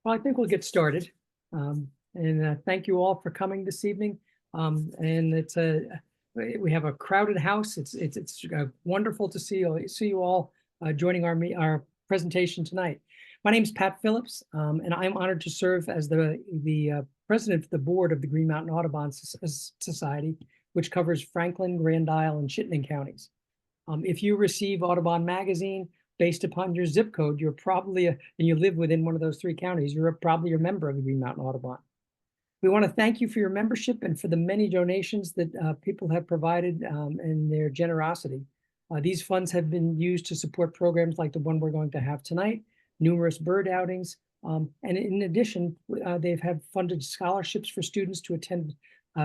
Well, I think we'll get started. Thank you all for coming this evening. We have a crowded house. It's wonderful to see you all joining our presentation tonight. My name is Pat Phillips, and I'm honored to serve as the president of the board of the Green Mountain Audubon Society, which covers Franklin, Grand Isle, and Chittenden counties. If you receive Audubon magazine based upon your zip code, you're probably and you live within one of those three counties, you're probably a member of the Green Mountain Audubon. We want to thank you for your membership and for the many donations that people have provided and their generosity. These funds have been used to support programs like the one we're going to have tonight, numerous bird outings, and in addition, they've had funded scholarships for students to attend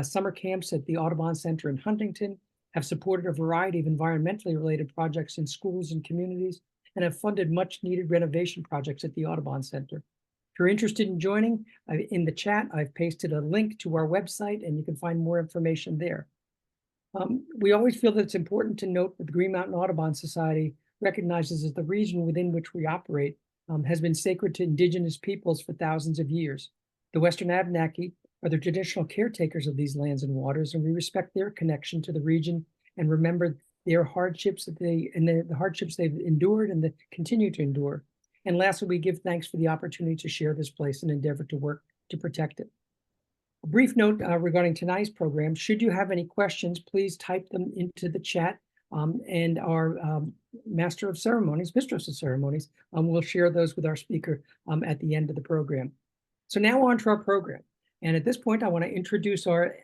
summer camps at the Audubon Center in Huntington, have supported a variety of environmentally related projects in schools and communities, and have funded much needed renovation projects at the Audubon Center. If you're interested in joining, in the chat, I've pasted a link to our website and you can find more information there. We always feel that it's important to note that the Green Mountain Audubon Society recognizes that the region within which we operate has been sacred to indigenous peoples for thousands of years. The Western Abenaki are the traditional caretakers of these lands and waters, and we respect their connection to the region and remember their hardships the hardships they've endured and that continue to endure. And lastly, we give thanks for the opportunity to share this place and endeavor to work to protect it. A brief note regarding tonight's program: should you have any questions, please type them into the chat, and our mistress of ceremonies, will share those with our speaker at the end of the program. So now on to our program. And at this point, I want to introduce our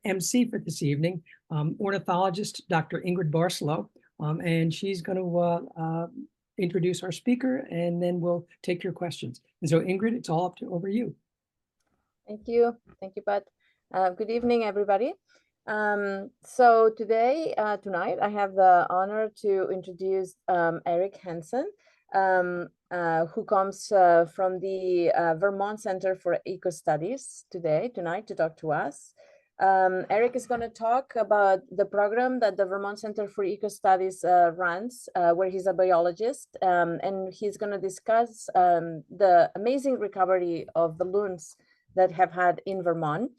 MC for this evening, ornithologist Dr. Ingrid Barcelow, and she's going to introduce our speaker, and then we'll take your questions. And so, Ingrid, it's all over you. Thank you, Pat. Good evening, everybody. So tonight, I have the honor to introduce Eric Hanson, who comes from the Vermont Center for Ecostudies tonight to talk to us. Eric is going to talk about the program that the Vermont Center for Ecostudies runs, where he's a biologist, and he's going to discuss the amazing recovery of the loons that have had in Vermont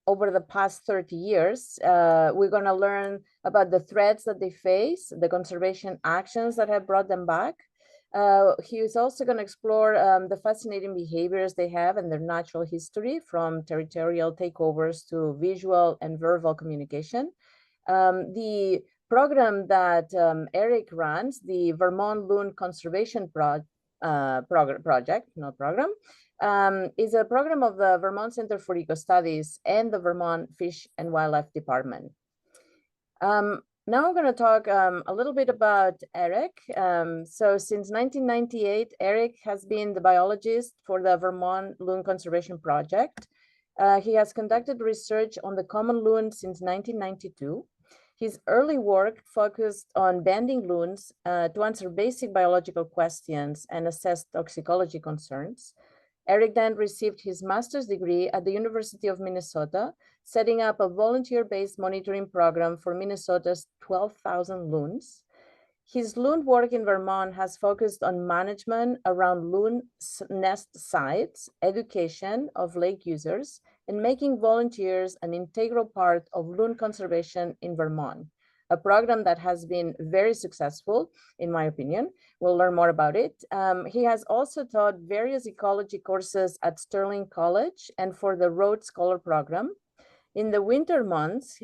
over the past 30 years. We're going to learn about the threats that they face, the conservation actions that have brought them back. He is also going to explore the fascinating behaviors they have and their natural history, from territorial takeovers to visual and verbal communication. The program that Eric runs, the Vermont Loon Conservation Project, is a program of the Vermont Center for Ecostudies and the Vermont Fish and Wildlife Department. Now I'm going to talk a little bit about Eric. So since 1998, Eric has been the biologist for the Vermont Loon Conservation Project. He has conducted research on the Common Loon since 1992. His early work focused on banding loons to answer basic biological questions and assess toxicology concerns. Eric then received his master's degree at the University of Minnesota, setting up a volunteer-based monitoring program for Minnesota's 12,000 loons. His loon work in Vermont has focused on management around loon nest sites, education of lake users, and making volunteers an integral part of loon conservation in Vermont, a program that has been very successful, in my opinion. We'll learn more about it. He has also taught various ecology courses at Sterling College and for the Rhodes Scholar Program. In the winter months,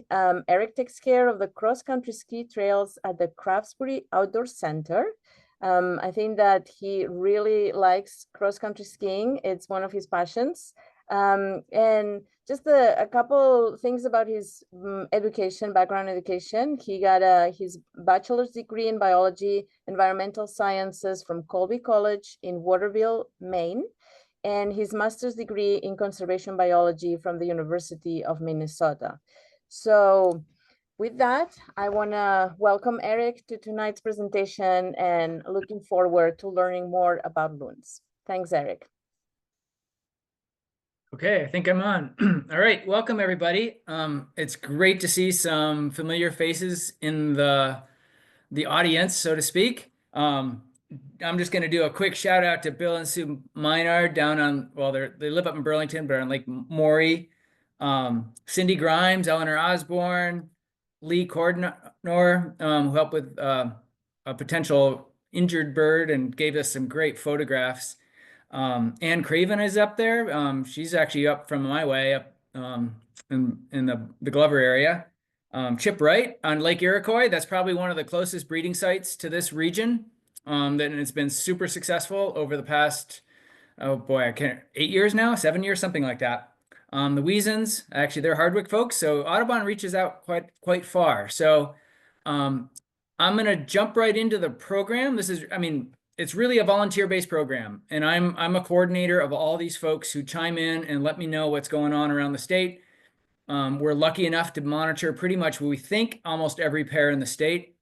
Eric takes care of the cross-country ski trails at the Craftsbury Outdoor Center. I think that he really likes cross-country skiing. It's one of his passions. And just a couple things about his background education. He got his bachelor's degree in biology, environmental sciences from Colby College in Waterville, Maine, and his master's degree in conservation biology from the University of Minnesota. So with that, I want to welcome Eric to tonight's presentation and looking forward to learning more about loons. Thanks, Eric. Okay, I think I'm on. All right, welcome everybody. It's great to see some familiar faces in the audience, so to speak. I'm just going to do a quick shout out to Bill and Sue Minard down on, well, they live up in Burlington, but on Lake Maury. Cindy Grimes, Eleanor Osborne, Lee Cordnor, who helped with a potential injured bird and gave us some great photographs. Ann Craven is up there. She's actually up from my way up in the Glover area. Chip Wright on Lake Iroquois. That's probably one of the closest breeding sites to this region. And it's been super successful over the past, oh boy, I can't, 8 years now, 7 years, something like that. The Weasons, actually, they're Hardwick folks, so Audubon reaches out quite far. So I'm going to jump right into the program. This is, I mean, it's really a volunteer-based program, and I'm a coordinator of all these folks who chime in and let me know what's going on around the state. We're lucky enough to monitor pretty much what we think almost every pair in the state.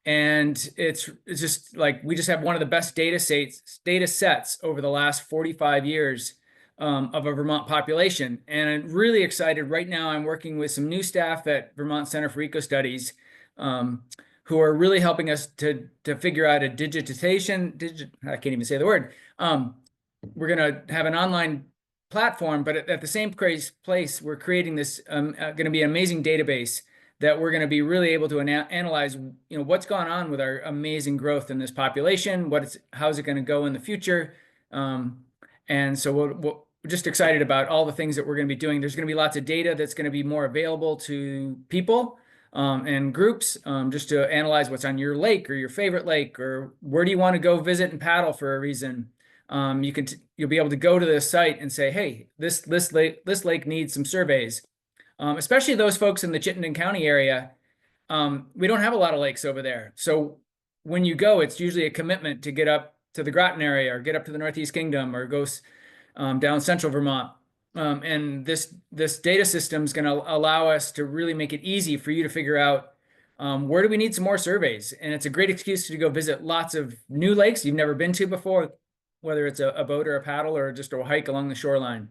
And it's just like, we just have one of the best data sets over the last 45 years of a Vermont population. And I'm really excited. Right now, I'm working with some new staff at Vermont Center for Ecostudies, who are really helping us to figure out a I can't even say the word. We're going to have an online platform, but at the same place, we're creating this going to be an amazing database that we're going to be really able to analyze, what's gone on with our amazing growth in this population, how's it going to go in the future. And so we're just excited about all the things that we're going to be doing. There's going to be lots of data that's going to be more available to people and groups, just to analyze what's on your lake or your favorite lake, or where do you want to go visit and paddle for a reason. You'll be able to go to this site and say, hey, this lake needs some surveys. Especially those folks in the Chittenden County area. We don't have a lot of lakes over there. So when you go, it's usually a commitment to get up to the Groton area or get up to the Northeast Kingdom or go down central Vermont. And this data system is going to allow us to really make it easy for you to figure out where do we need some more surveys. And it's a great excuse to go visit lots of new lakes you've never been to before, whether it's a boat or a paddle or just a hike along the shoreline.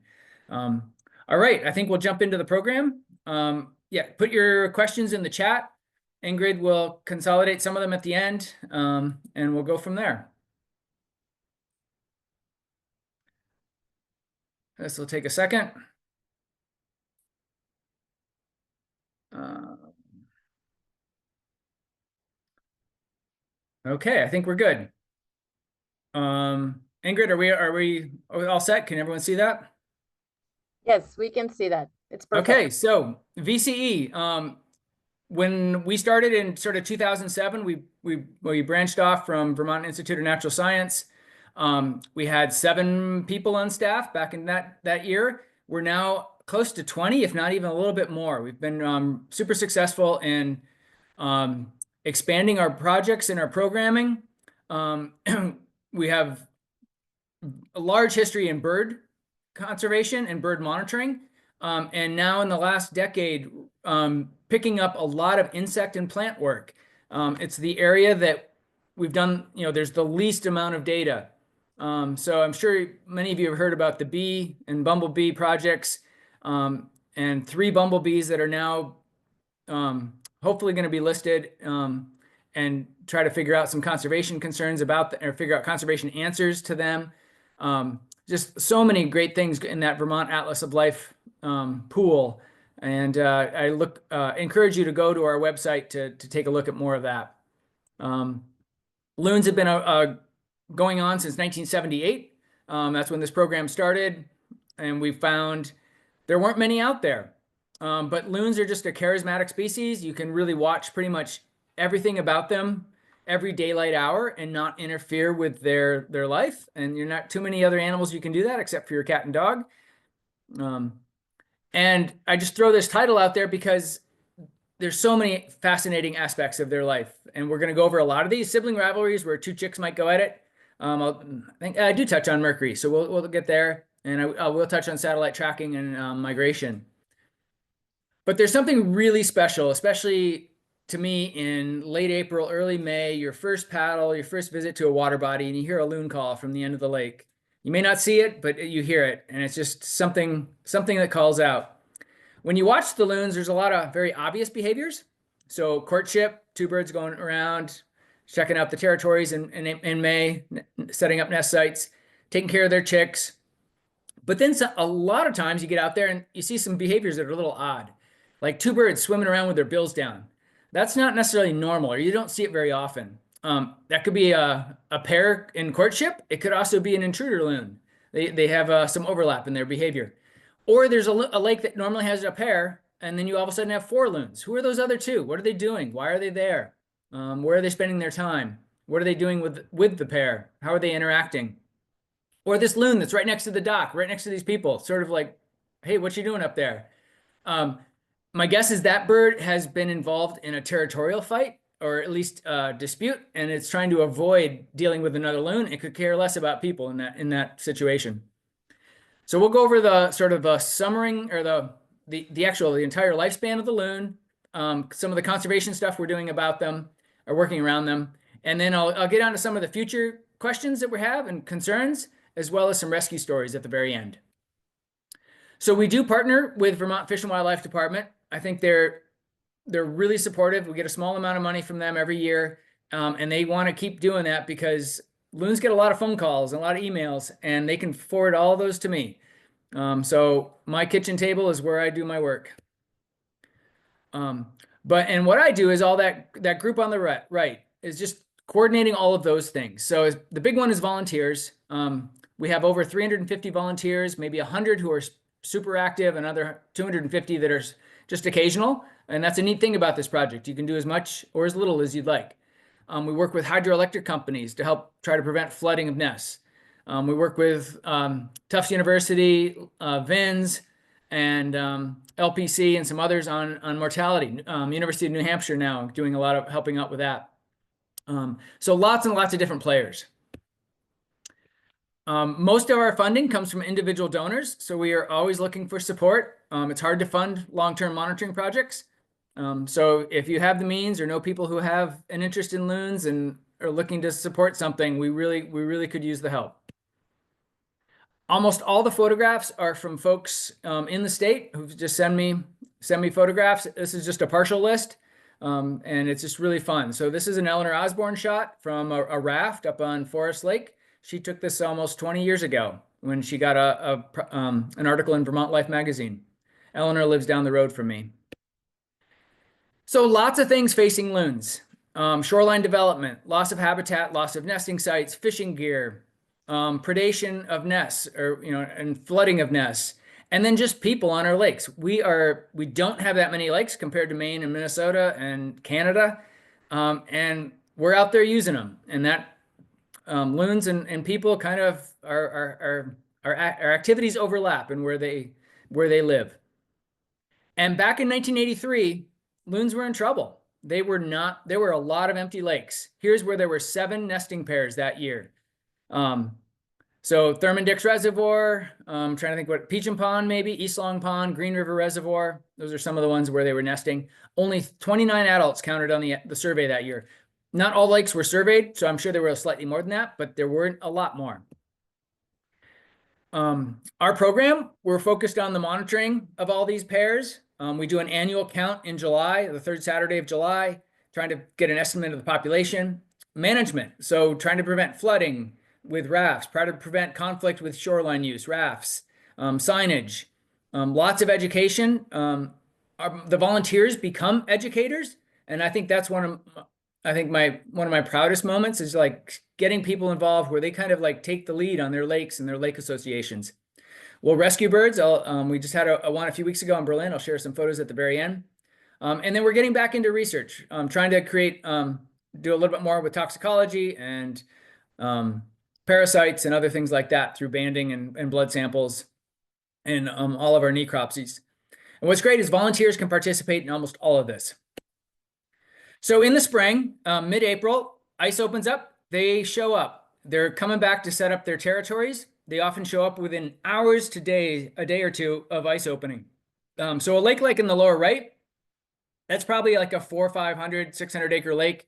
All right, I think we'll jump into the program. Yeah, put your questions in the chat. Ingrid will consolidate some of them at the end, and we'll go from there. This will take a second. Okay, I think we're good. Ingrid, are we all set? Can everyone see that? Yes, we can see that. It's perfect. Okay, so VCE. When we started in sort of 2007, we branched off from Vermont Institute of Natural Science. We had 7 people on staff back in that year. We're now close to 20, if not even a little bit more. We've been super successful in expanding our projects and our programming. We have a large history in bird conservation and bird monitoring. And now in the last decade, picking up a lot of insect and plant work. It's the area that we've done, there's the least amount of data. So I'm sure many of you have heard about the bee and bumblebee projects, and 3 bumblebees that are now hopefully going to be listed, and try to figure out some conservation concerns or figure out conservation answers to them. Just so many great things in that Vermont Atlas of Life pool. And I encourage you to go to our website to take a look at more of that. Loons have been going on since 1978. That's when this program started. And we found there weren't many out there. But loons are just a charismatic species. You can really watch pretty much everything about them every daylight hour and not interfere with their life. And you're not too many other animals you can do that except for your cat and dog. And I just throw this title out there because there's so many fascinating aspects of their life. And we're going to go over a lot of these sibling rivalries where 2 chicks might go at it. I do touch on Mercury, so we'll get there. And I will touch on satellite tracking and migration. But there's something really special, especially to me in late April, early May, your first paddle, your first visit to a water body, and you hear a loon call from the end of the lake. You may not see it, but you hear it, and it's just something that calls out. When you watch the loons, there's a lot of very obvious behaviors. So courtship, 2 birds going around, checking out the territories in May, setting up nest sites, taking care of their chicks. But then a lot of times you get out there and you see some behaviors that are a little odd, like two birds swimming around with their bills down. That's not necessarily normal, or you don't see it very often. That could be a pair in courtship. It could also be an intruder loon. They have some overlap in their behavior. Or there's a lake that normally has a pair, and then you all of a sudden have 4 loons. Who are those other 2? What are they doing? Why are they there? Where are they spending their time? What are they doing with the pair? How are they interacting? Or this loon that's right next to the dock, right next to these people, sort of like, hey, what you doing up there? My guess is that bird has been involved in a territorial fight, or at least dispute, and it's trying to avoid dealing with another loon. It could care less about people in that situation. So we'll go over the sort of summering, or the entire lifespan of the loon, some of the conservation stuff we're doing about them, or working around them, and then I'll get on to some of the future questions that we have and concerns, as well as some rescue stories at the very end. So we do partner with Vermont Fish and Wildlife Department. I think they're really supportive. We get a small amount of money from them every year, and they want to keep doing that because loons get a lot of phone calls and a lot of emails, and they can forward all those to me. So my kitchen table is where I do my work. And what I do is all that group on the right is just coordinating all of those things. So the big one is volunteers. We have over 350 volunteers, maybe 100 who are super active, another 250 that are just occasional. And that's a neat thing about this project. You can do as much or as little as you'd like. We work with hydroelectric companies to help try to prevent flooding of nests. We work with Tufts University, VINS, and LPC, and some others on mortality. University of New Hampshire now doing a lot of helping out with that. So lots and lots of different players. Most of our funding comes from individual donors, so we are always looking for support. It's hard to fund long-term monitoring projects. So if you have the means or know people who have an interest in loons and are looking to support something, we really could use the help. Almost all the photographs are from folks in the state who just send me photographs. This is just a partial list, and it's just really fun. So this is an Eleanor Osborne shot from a raft up on Forest Lake. She took this almost 20 years ago when she got an article in Vermont Life magazine. Eleanor lives down the road from me. So lots of things facing loons. Shoreline development, loss of habitat, loss of nesting sites, fishing gear, predation of nests, and flooding of nests, and then just people on our lakes. We don't have that many lakes compared to Maine and Minnesota and Canada, and we're out there using them, and that loons and people kind of our activities overlap in where they live. And back in 1983, loons were in trouble. There were a lot of empty lakes. Here's where there were 7 nesting pairs that year. So Thurman Dix Reservoir, trying to think what, Peachum Pond maybe, East Long Pond, Green River Reservoir. Those are some of the ones where they were nesting. Only 29 adults counted on the survey that year. Not all lakes were surveyed, so I'm sure there were slightly more than that, but there weren't a lot more. Our program, we're focused on the monitoring of all these pairs. We do an annual count in July, the 3rd Saturday of July, trying to get an estimate of the population. Management, so trying to prevent flooding with rafts, trying to prevent conflict with shoreline use, rafts, signage, lots of education. The volunteers become educators, and I think that's one of my proudest moments is like getting people involved where they kind of like take the lead on their lakes and their lake associations. We'll rescue birds. We just had a one a few weeks ago in Berlin. I'll share some photos at the very end. And then we're getting back into research, trying to do a little bit more with toxicology and parasites and other things like that through banding and blood samples and all of our necropsies. And what's great is volunteers can participate in almost all of this. So in the spring, mid-April, ice opens up, they show up. They're coming back to set up their territories. They often show up within hours to a day or two of ice opening. So a lake like in the lower right, that's probably like a 400, 500, 600 acre lake.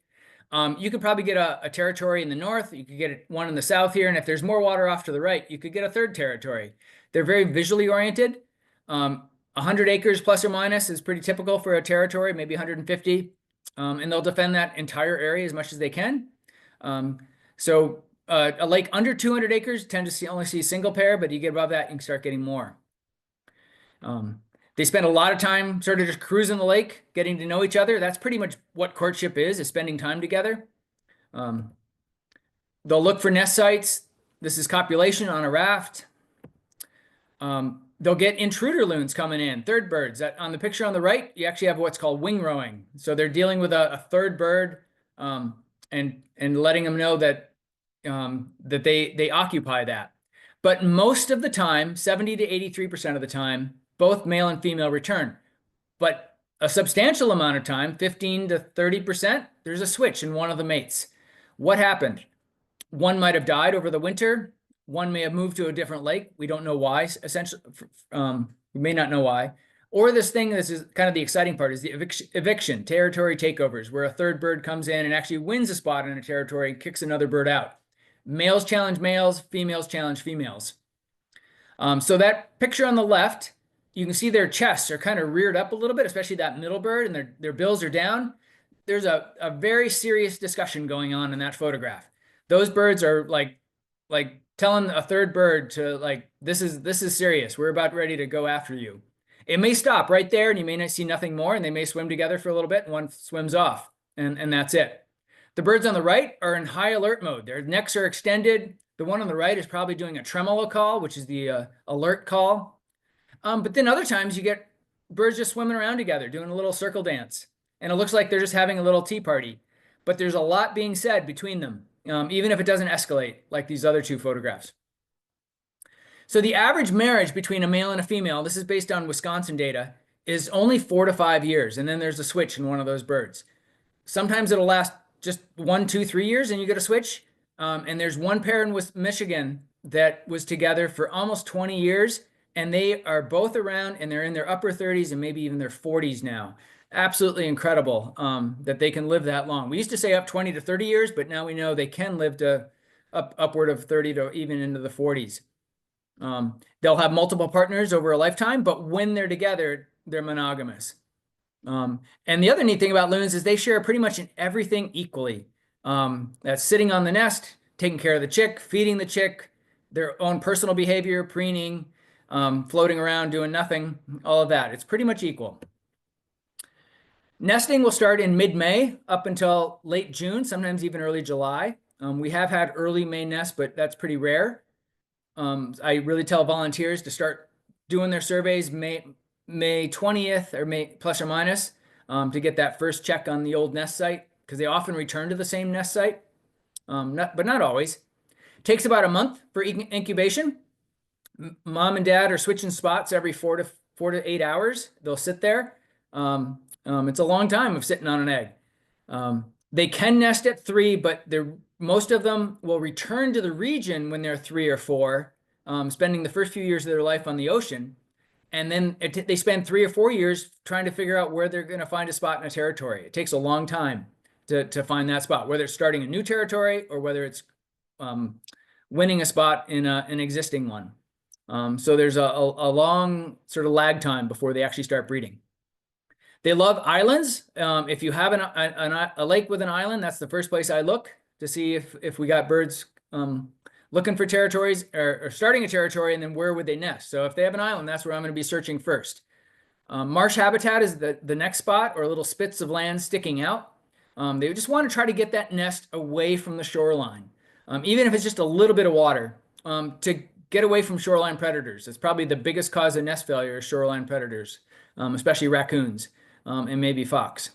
You could probably get a territory in the north. You could get one in the south here. And if there's more water off to the right, you could get a 3rd territory. They're very visually oriented. 100 acres plus or minus is pretty typical for a territory, maybe 150. and they'll defend that entire area as much as they can. So a lake under 200 acres tend to only see a single pair, but you get above that, you can start getting more. They spend a lot of time sort of just cruising the lake, getting to know each other. That's pretty much what courtship is spending time together. They'll look for nest sites. This is copulation on a raft. They'll get intruder loons coming in, third birds. On the picture on the right, you actually have what's called wing rowing. So they're dealing with a third bird and letting them know that that they occupy that. But most of the time, 70 to 83% of the time, both male and female return. But a substantial amount of time, 15 to 30%, there's a switch in one of the mates. What happened? One might have died over the winter. One may have moved to a different lake. We don't know why. Essentially, we may not know why. Or this is kind of the exciting part, is the eviction, territory takeovers, where a third bird comes in and actually wins a spot in a territory and kicks another bird out. Males challenge males, females challenge females. So that picture on the left, you can see their chests are kind of reared up a little bit, especially that middle bird, and their bills are down. There's a very serious discussion going on in that photograph. Those birds are like telling a third bird to this is serious. We're about ready to go after you. It may stop right there and you may not see nothing more, and they may swim together for a little bit and one swims off and that's it. The birds on the right are in high alert mode. Their necks are extended. The one on the right is probably doing a tremolo call, which is the alert call. But then other times you get birds just swimming around together, doing a little circle dance. And it looks like they're just having a little tea party. But there's a lot being said between them, even if it doesn't escalate like these other two photographs. So the average marriage between a male and a female, this is based on Wisconsin data, is only 4 to 5 years. And then there's a switch in one of those birds. Sometimes it'll last just 1, 2, 3 years and you get a switch. And there's one pair in Michigan that was together for almost 20 years. And they are both around and they're in their upper 30s and maybe even their 40s now. Absolutely incredible that they can live that long. We used to say up 20 to 30 years, but now we know they can live to upward of 30 to even into the 40s. They'll have multiple partners over a lifetime, but when they're together, they're monogamous. And the other neat thing about loons is they share pretty much in everything equally. That's sitting on the nest, taking care of the chick, feeding the chick, their own personal behavior, preening, floating around, doing nothing, all of that. It's pretty much equal. Nesting will start in mid-May up until late June, sometimes even early July. We have had early May nests, but that's pretty rare. I really tell volunteers to start doing their surveys May 20th or May plus or minus to get that first check on the old nest site, because they often return to the same nest site, but not always. It takes about a month for incubation. Mom and dad are switching spots every 4 to 8 hours. They'll sit there. It's a long time of sitting on an egg. They can nest at 3, but most of them will return to the region when they're 3 or 4, spending the first few years of their life on the ocean. And then they spend 3 or 4 years trying to figure out where they're going to find a spot in a territory. It takes a long time to find that spot, whether it's starting a new territory or whether it's winning a spot in an existing one. So there's a long sort of lag time before they actually start breeding. They love islands. If you have a lake with an island, that's the first place I look to see if we got birds looking for territories or starting a territory, and then where would they nest. So if they have an island, that's where I'm going to be searching first. Marsh habitat is the next spot, or little spits of land sticking out. They just want to try to get that nest away from the shoreline, even if it's just a little bit of water, to get away from shoreline predators. It's probably the biggest cause of nest failure is shoreline predators, especially raccoons and maybe fox.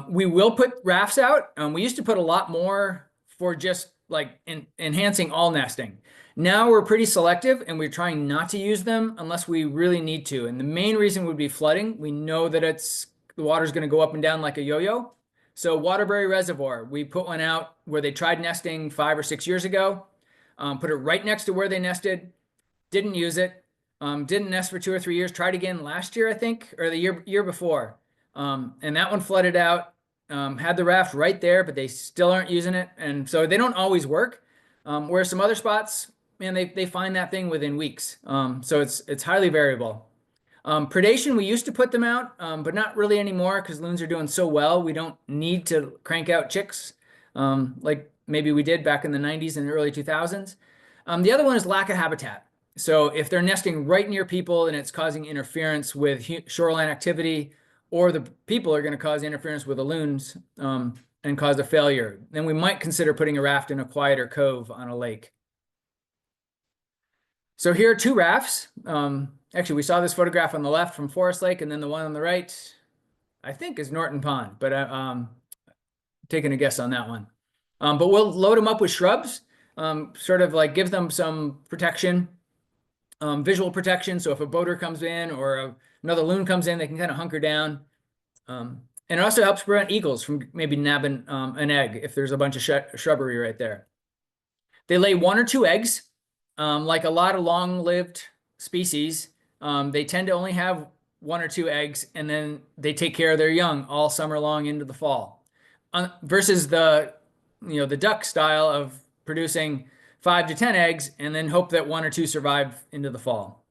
We will put rafts out. We used to put a lot more for just like enhancing all nesting. Now we're pretty selective and we're trying not to use them unless we really need to. And the main reason would be flooding. We know that the water's going to go up and down like a yo-yo. So Waterbury Reservoir, we put one out where they tried nesting 5 or 6 years ago. Put it right next to where they nested. Didn't use it. Didn't nest for 2 or 3 years. Tried again last year, I think, or the year before. And that one flooded out. Had the raft right there, but they still aren't using it. And so they don't always work. Where some other spots, man, they find that thing within weeks. So it's highly variable. Predation, we used to put them out, but not really anymore because loons are doing so well. We don't need to crank out chicks like maybe we did back in the 90s and early 2000s. The other one is lack of habitat. So if they're nesting right near people and it's causing interference with shoreline activity, or the people are going to cause interference with the loons and cause a failure, then we might consider putting a raft in a quieter cove on a lake. So here are two rafts. Actually, we saw this photograph on the left from Forest Lake, and then the one on the right, I think, is Norton Pond, but taking a guess on that one. But we'll load them up with shrubs, sort of like give them some protection, visual protection. So if a boater comes in or another loon comes in, they can kind of hunker down. And it also helps prevent eagles from maybe nabbing an egg if there's a bunch of shrubbery right there. They lay 1 or 2 eggs. Like a lot of long-lived species, they tend to only have 1 or 2 eggs, and then they take care of their young all summer long into the fall. Versus the duck style of producing 5 to 10 eggs and then hope that 1 or 2 survive into the fall.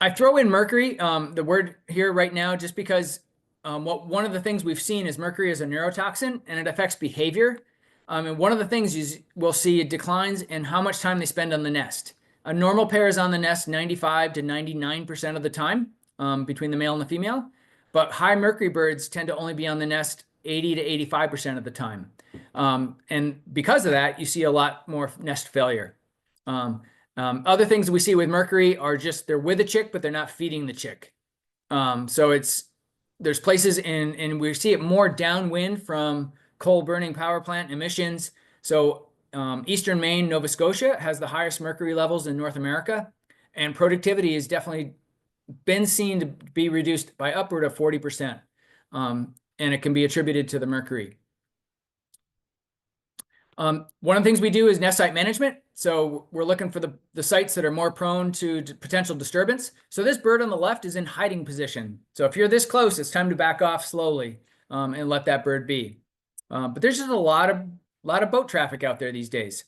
I throw in mercury, the word here right now, just because one of the things we've seen is mercury is a neurotoxin and it affects behavior. And one of the things is we'll see declines in how much time they spend on the nest. A normal pair is on the nest 95 to 99% of the time between the male and the female, but high mercury birds tend to only be on the nest 80 to 85% of the time. And because of that, you see a lot more nest failure. Other things we see with mercury are just they're with a chick, but they're not feeding the chick. So there's places and we see it more downwind from coal burning power plant emissions. So Eastern Maine, Nova Scotia has the highest mercury levels in North America, and productivity has definitely been seen to be reduced by upward of 40%. And it can be attributed to the mercury. One of the things we do is nest site management. So we're looking for the sites that are more prone to potential disturbance. So this bird on the left is in hiding position. So if you're this close, it's time to back off slowly and let that bird be. But there's just a lot of boat traffic out there these days.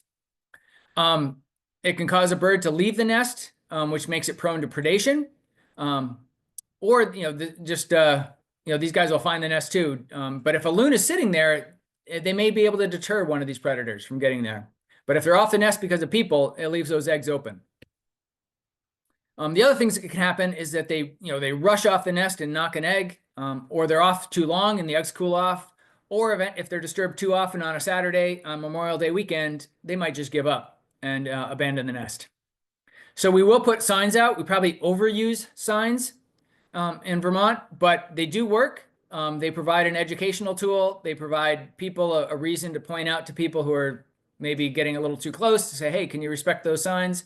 It can cause a bird to leave the nest, which makes it prone to predation. Or these guys will find the nest too. But if a loon is sitting there, they may be able to deter one of these predators from getting there. But if they're off the nest because of people, it leaves those eggs open. The other things that can happen is that they rush off the nest and knock an egg, or they're off too long and the eggs cool off. Or if they're disturbed too often on a Saturday, on Memorial Day weekend, they might just give up and abandon the nest. So we will put signs out. We probably overuse signs in Vermont, but they do work. They provide an educational tool. They provide people a reason to point out to people who are maybe getting a little too close to say, hey, can you respect those signs?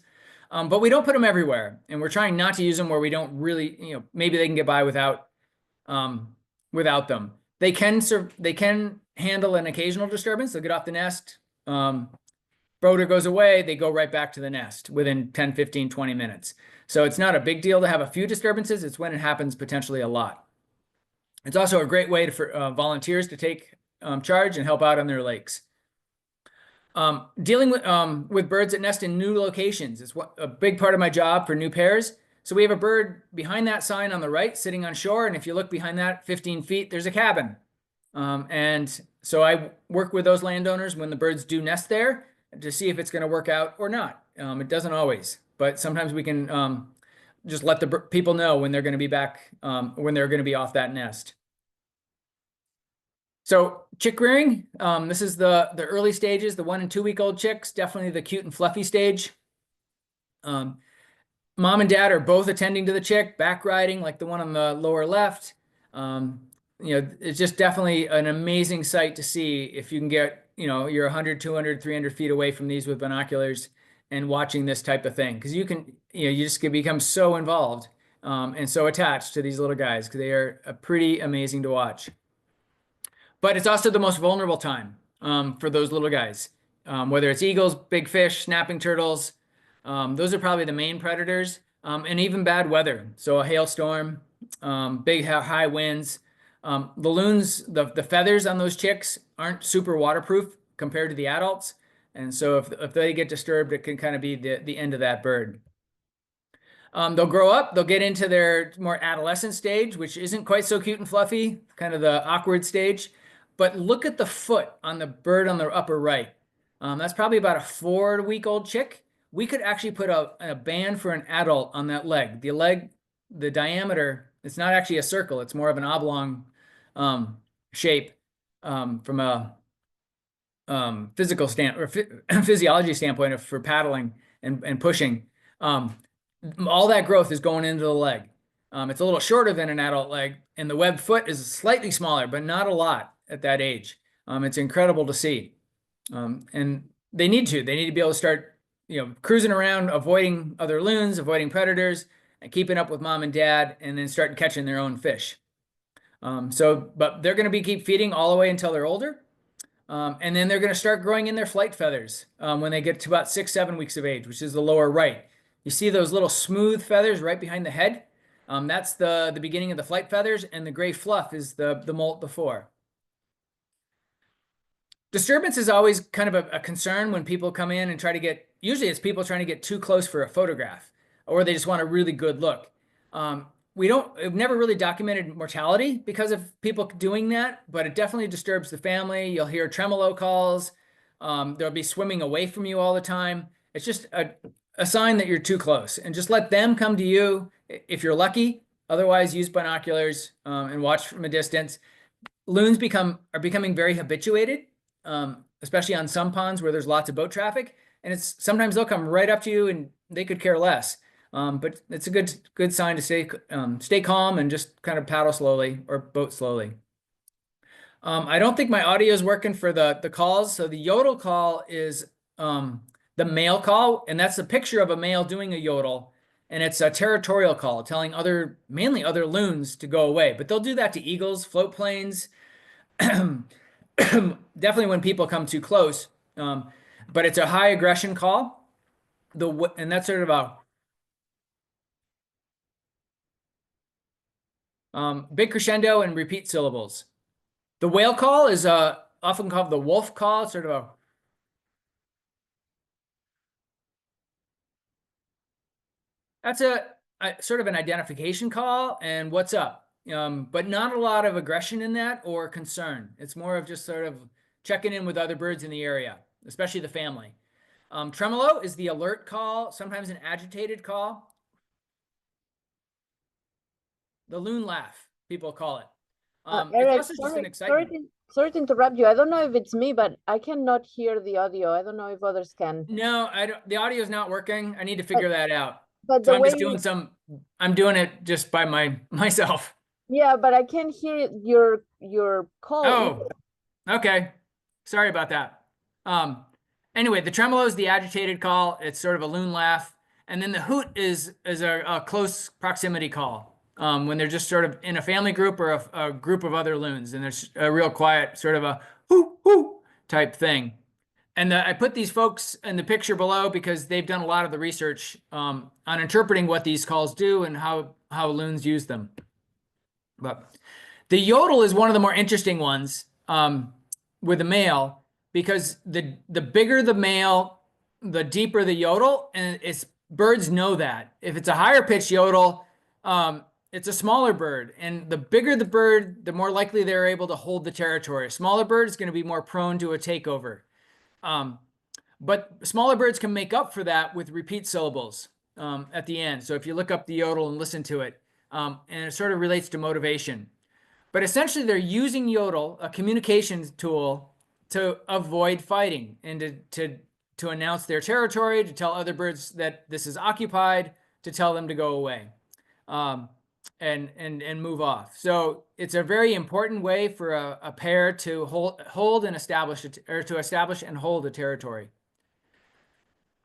But we don't put them everywhere. And we're trying not to use them where we don't really, maybe they can get by without them. They can handle an occasional disturbance. They'll get off the nest. Boater goes away. They go right back to the nest within 10, 15, 20 minutes. So it's not a big deal to have a few disturbances. It's when it happens potentially a lot. It's also a great way for volunteers to take charge and help out on their lakes. Dealing with birds that nest in new locations is a big part of my job for new pairs. So we have a bird behind that sign on the right sitting on shore. And if you look behind that 15 feet, there's a cabin. And so I work with those landowners when the birds do nest there to see if it's going to work out or not. It doesn't always, but sometimes we can just let the people know when they're going to be back, when they're going to be off that nest. So chick rearing, this is the early stages, the 1 and 2 week old chicks, definitely the cute and fluffy stage. Mom and dad are both attending to the chick, back riding like the one on the lower left. It's just definitely an amazing sight to see if you can get, you're 100, 200, 300 feet away from these with binoculars and watching this type of thing. Because you can, you just can become so involved and so attached to these little guys because they are pretty amazing to watch. But it's also the most vulnerable time for those little guys, whether it's eagles, big fish, snapping turtles. Those are probably the main predators, and even bad weather. So a hailstorm, big high winds. The loons, the feathers on those chicks aren't super waterproof compared to the adults. And so if they get disturbed, it can kind of be the end of that bird. They'll grow up, they'll get into their more adolescent stage, which isn't quite so cute and fluffy, kind of the awkward stage. But look at the foot on the bird on the upper right. That's probably about a 4-week-old chick. We could actually put a band for an adult on that leg. The diameter, it's not actually a circle, it's more of an oblong shape from a physiology standpoint for paddling and pushing. All that growth is going into the leg. It's a little shorter than an adult leg, and the webbed foot is slightly smaller, but not a lot at that age. It's incredible to see. And they need to be able to start, cruising around, avoiding other loons, avoiding predators, and keeping up with mom and dad, and then start catching their own fish. But they're going to keep feeding all the way until they're older. And then they're going to start growing in their flight feathers when they get to about 6-7 weeks of age, which is the lower right. You see those little smooth feathers right behind the head? That's the beginning of the flight feathers, and the gray fluff is the molt before. Disturbance is always kind of a concern when people come in and usually it's people trying to get too close for a photograph, or they just want a really good look. We've never really documented mortality because of people doing that, but it definitely disturbs the family. You'll hear tremolo calls. They'll be swimming away from you all the time. It's just a sign that you're too close, and just let them come to you if you're lucky. Otherwise, use binoculars and watch from a distance. Loons are becoming very habituated, especially on some ponds where there's lots of boat traffic, and sometimes they'll come right up to you and they could care less. But it's a good sign to stay calm and just kind of paddle slowly or boat slowly. I don't think my audio is working for the calls. So the yodel call is the male call, and that's a picture of a male doing a yodel, and it's a territorial call telling mainly other loons to go away. But they'll do that to eagles, float planes, definitely when people come too close. But it's a high aggression call. And that's sort of a big crescendo and repeat syllables. The whale call is often called the wolf call. It's sort of that's a sort of an identification call and what's up, but not a lot of aggression in that or concern. It's more of just sort of checking in with other birds in the area, especially the family. Tremolo is the alert call, sometimes an agitated call. The loon laugh, people call it. Eric, it's also just an excitement. sorry to interrupt you. I don't know if it's me, but I cannot hear the audio. I don't know if others can. No, I don't. The audio is not working. I need to figure that out. But So the I'm way just I'm doing it just by myself. yeah, but I can't hear your call. Oh, okay. Sorry about that. Anyway, the tremolo is the agitated call. It's sort of a loon laugh. And then the hoot is a close proximity call. When they're just sort of in a family group or a group of other loons, and there's a real quiet sort of a hoo hoo type thing. And I put these folks in the picture below because they've done a lot of the research on interpreting what these calls do and how loons use them. But the yodel is one of the more interesting ones with the male, because the bigger the male, the deeper the yodel, and birds know that. If it's a higher pitch yodel, it's a smaller bird, and the bigger the bird, the more likely they're able to hold the territory. A smaller bird is going to be more prone to a takeover. But smaller birds can make up for that with repeat syllables at the end. So if you look up the yodel and listen to it, and it sort of relates to motivation. But essentially they're using yodel, a communications tool, to avoid fighting and to announce their territory, to tell other birds that this is occupied, to tell them to go away and move off. So it's a very important way for a pair to hold and establish to establish and hold a territory.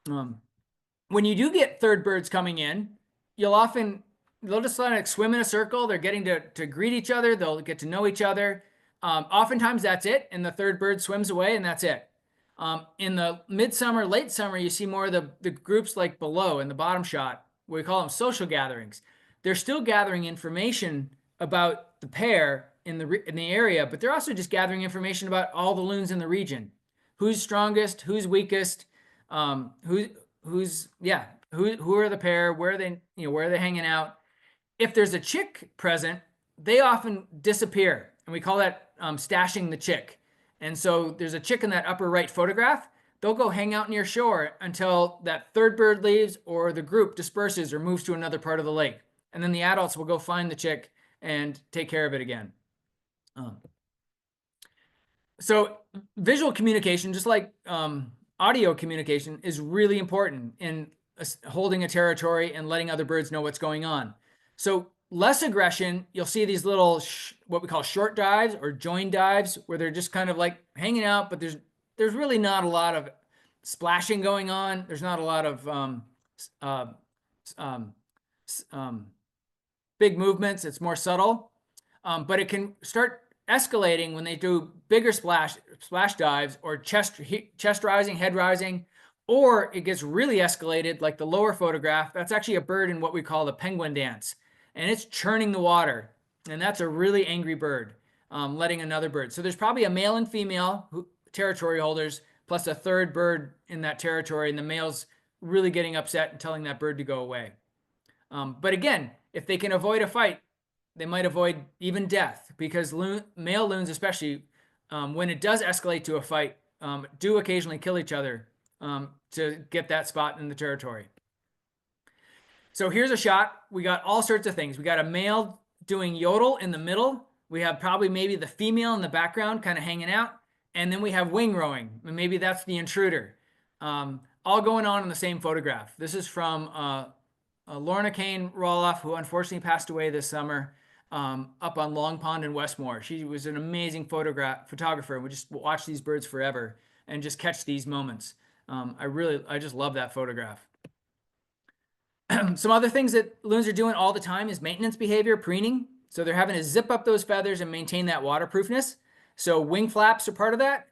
When you do get third birds coming in, they'll just let it swim in a circle. They're getting to greet each other. They'll get to know each other. Oftentimes that's it, and the third bird swims away, and that's it. In the midsummer, late summer, you see more of the groups like below in the bottom shot. We call them social gatherings. They're still gathering information about the pair in the area, but they're also just gathering information about all the loons in the region. Who's strongest, who's weakest, who's who are the pair, where are they, where are they hanging out. If there's a chick present, they often disappear, and we call that stashing the chick. And so there's a chick in that upper right photograph. They'll go hang out near shore until that third bird leaves or the group disperses or moves to another part of the lake. And then the adults will go find the chick and take care of it again. So visual communication, just like audio communication, is really important in holding a territory and letting other birds know what's going on. So less aggression, you'll see these little what we call short dives or join dives, where they're just kind of like hanging out, but there's really not a lot of splashing going on. There's not a lot of big movements. It's more subtle, but it can start escalating when they do bigger splash dives or chest rising, head rising, or it gets really escalated like the lower photograph. That's actually a bird in what we call the penguin dance, and it's churning the water, and that's a really angry bird, letting another bird. So there's probably a male and female territory holders plus a third bird in that territory, and the male's really getting upset and telling that bird to go away. But again, if they can avoid a fight, they might avoid even death, because male loons, especially when it does escalate to a fight, do occasionally kill each other to get that spot in the territory. So here's a shot. We got all sorts of things. We got a male doing yodel in the middle. We have probably maybe the female in the background kind of hanging out. And then we have wing rowing. And maybe that's the intruder. All going on in the same photograph. This is from Lorna Kane Roloff, who unfortunately passed away this summer, up on Long Pond in Westmore. She was an amazing photographer. We just watch these birds forever and just catch these moments. I just love that photograph. Some other things that loons are doing all the time is maintenance behavior, preening. So they're having to zip up those feathers and maintain that waterproofness. So wing flaps are part of that.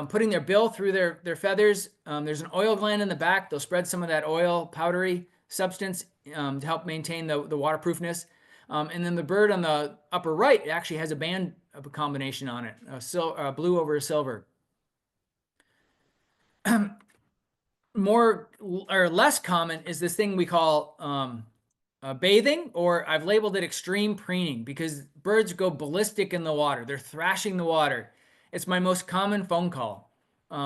Putting their bill through their feathers. There's an oil gland in the back. They'll spread some of that oil, powdery substance to help maintain the waterproofness. And then the bird on the upper right actually has a band of a combination on it, blue over a silver. More or less common is this thing we call bathing, or I've labeled it extreme preening, because birds go ballistic in the water. They're thrashing the water. It's my most common phone call.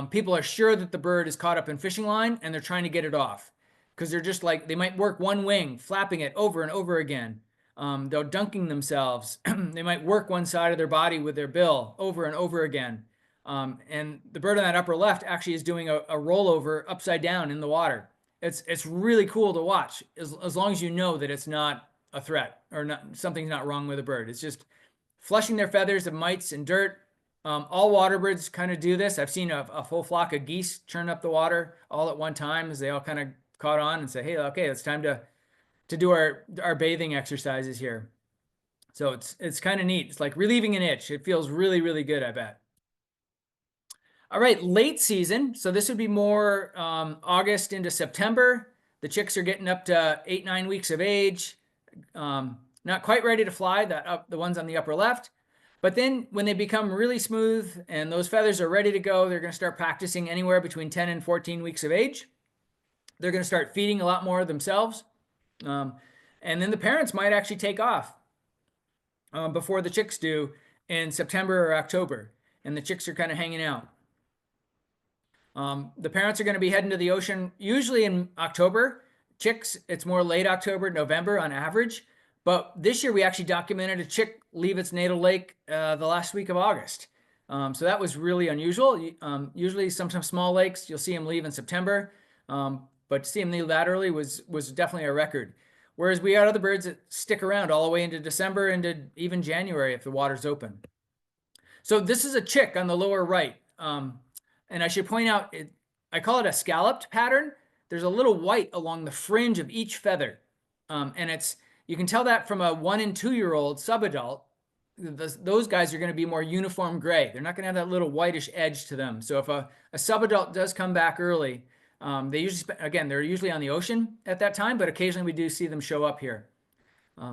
People are sure that the bird is caught up in fishing line and they're trying to get it off, because they're just like, they might work one wing, flapping it over and over again. They're dunking themselves. They might work one side of their body with their bill over and over again. And the bird on that upper left actually is doing a rollover upside down in the water. It's really cool to watch, as long as you know that it's not a threat or something's not wrong with the bird. It's just flushing their feathers of mites and dirt. All water birds kind of do this. I've seen a full flock of geese churn up the water all at one time as they all kind of caught on and say, hey, okay, it's time to do our bathing exercises here. So it's kind of neat. It's like relieving an itch. It feels really, really good, I bet. All right, late season. So this would be more August into September. The chicks are getting up to 8-9 weeks of age. Not quite ready to fly, the ones on the upper left. But then when they become really smooth and those feathers are ready to go, they're going to start practicing anywhere between 10 and 14 weeks of age. They're going to start feeding a lot more themselves. And then the parents might actually take off before the chicks do in September or October. And the chicks are kind of hanging out. The parents are going to be heading to the ocean usually in October. Chicks, it's more late October, November on average. But this year we actually documented a chick leave its natal lake the last week of August. So that was really unusual. Usually sometimes small lakes, you'll see them leave in September. But to see them leave that early was definitely a record. Whereas we got other birds that stick around all the way into December, into even January if the water's open. So this is a chick on the lower right. And I should point out, I call it a scalloped pattern. There's a little white along the fringe of each feather. And you can tell that from a 1- and 2-year-old subadult. Those guys are going to be more uniform gray. They're not going to have that little whitish edge to them. So if a subadult does come back early, they usually, again, they're usually on the ocean at that time, but occasionally we do see them show up here.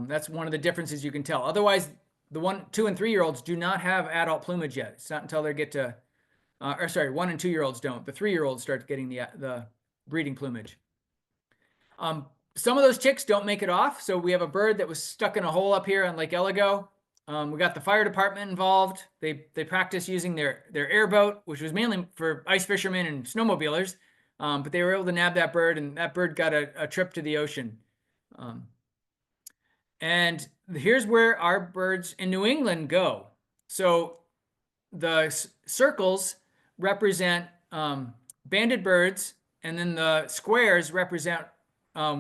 That's one of the differences you can tell. Otherwise, the 1-, 2-, and 3-year-olds do not have adult plumage yet. It's not until they get to 1- and 2-year-olds don't. The 3-year-olds start getting the breeding plumage. Some of those chicks don't make it off. So we have a bird that was stuck in a hole up here on Lake Elligo. We got the fire department involved. They practiced using their airboat, which was mainly for ice fishermen and snowmobilers. But they were able to nab that bird, and that bird got a trip to the ocean. And here's where our birds in New England go. So the circles represent banded birds, and then the squares represent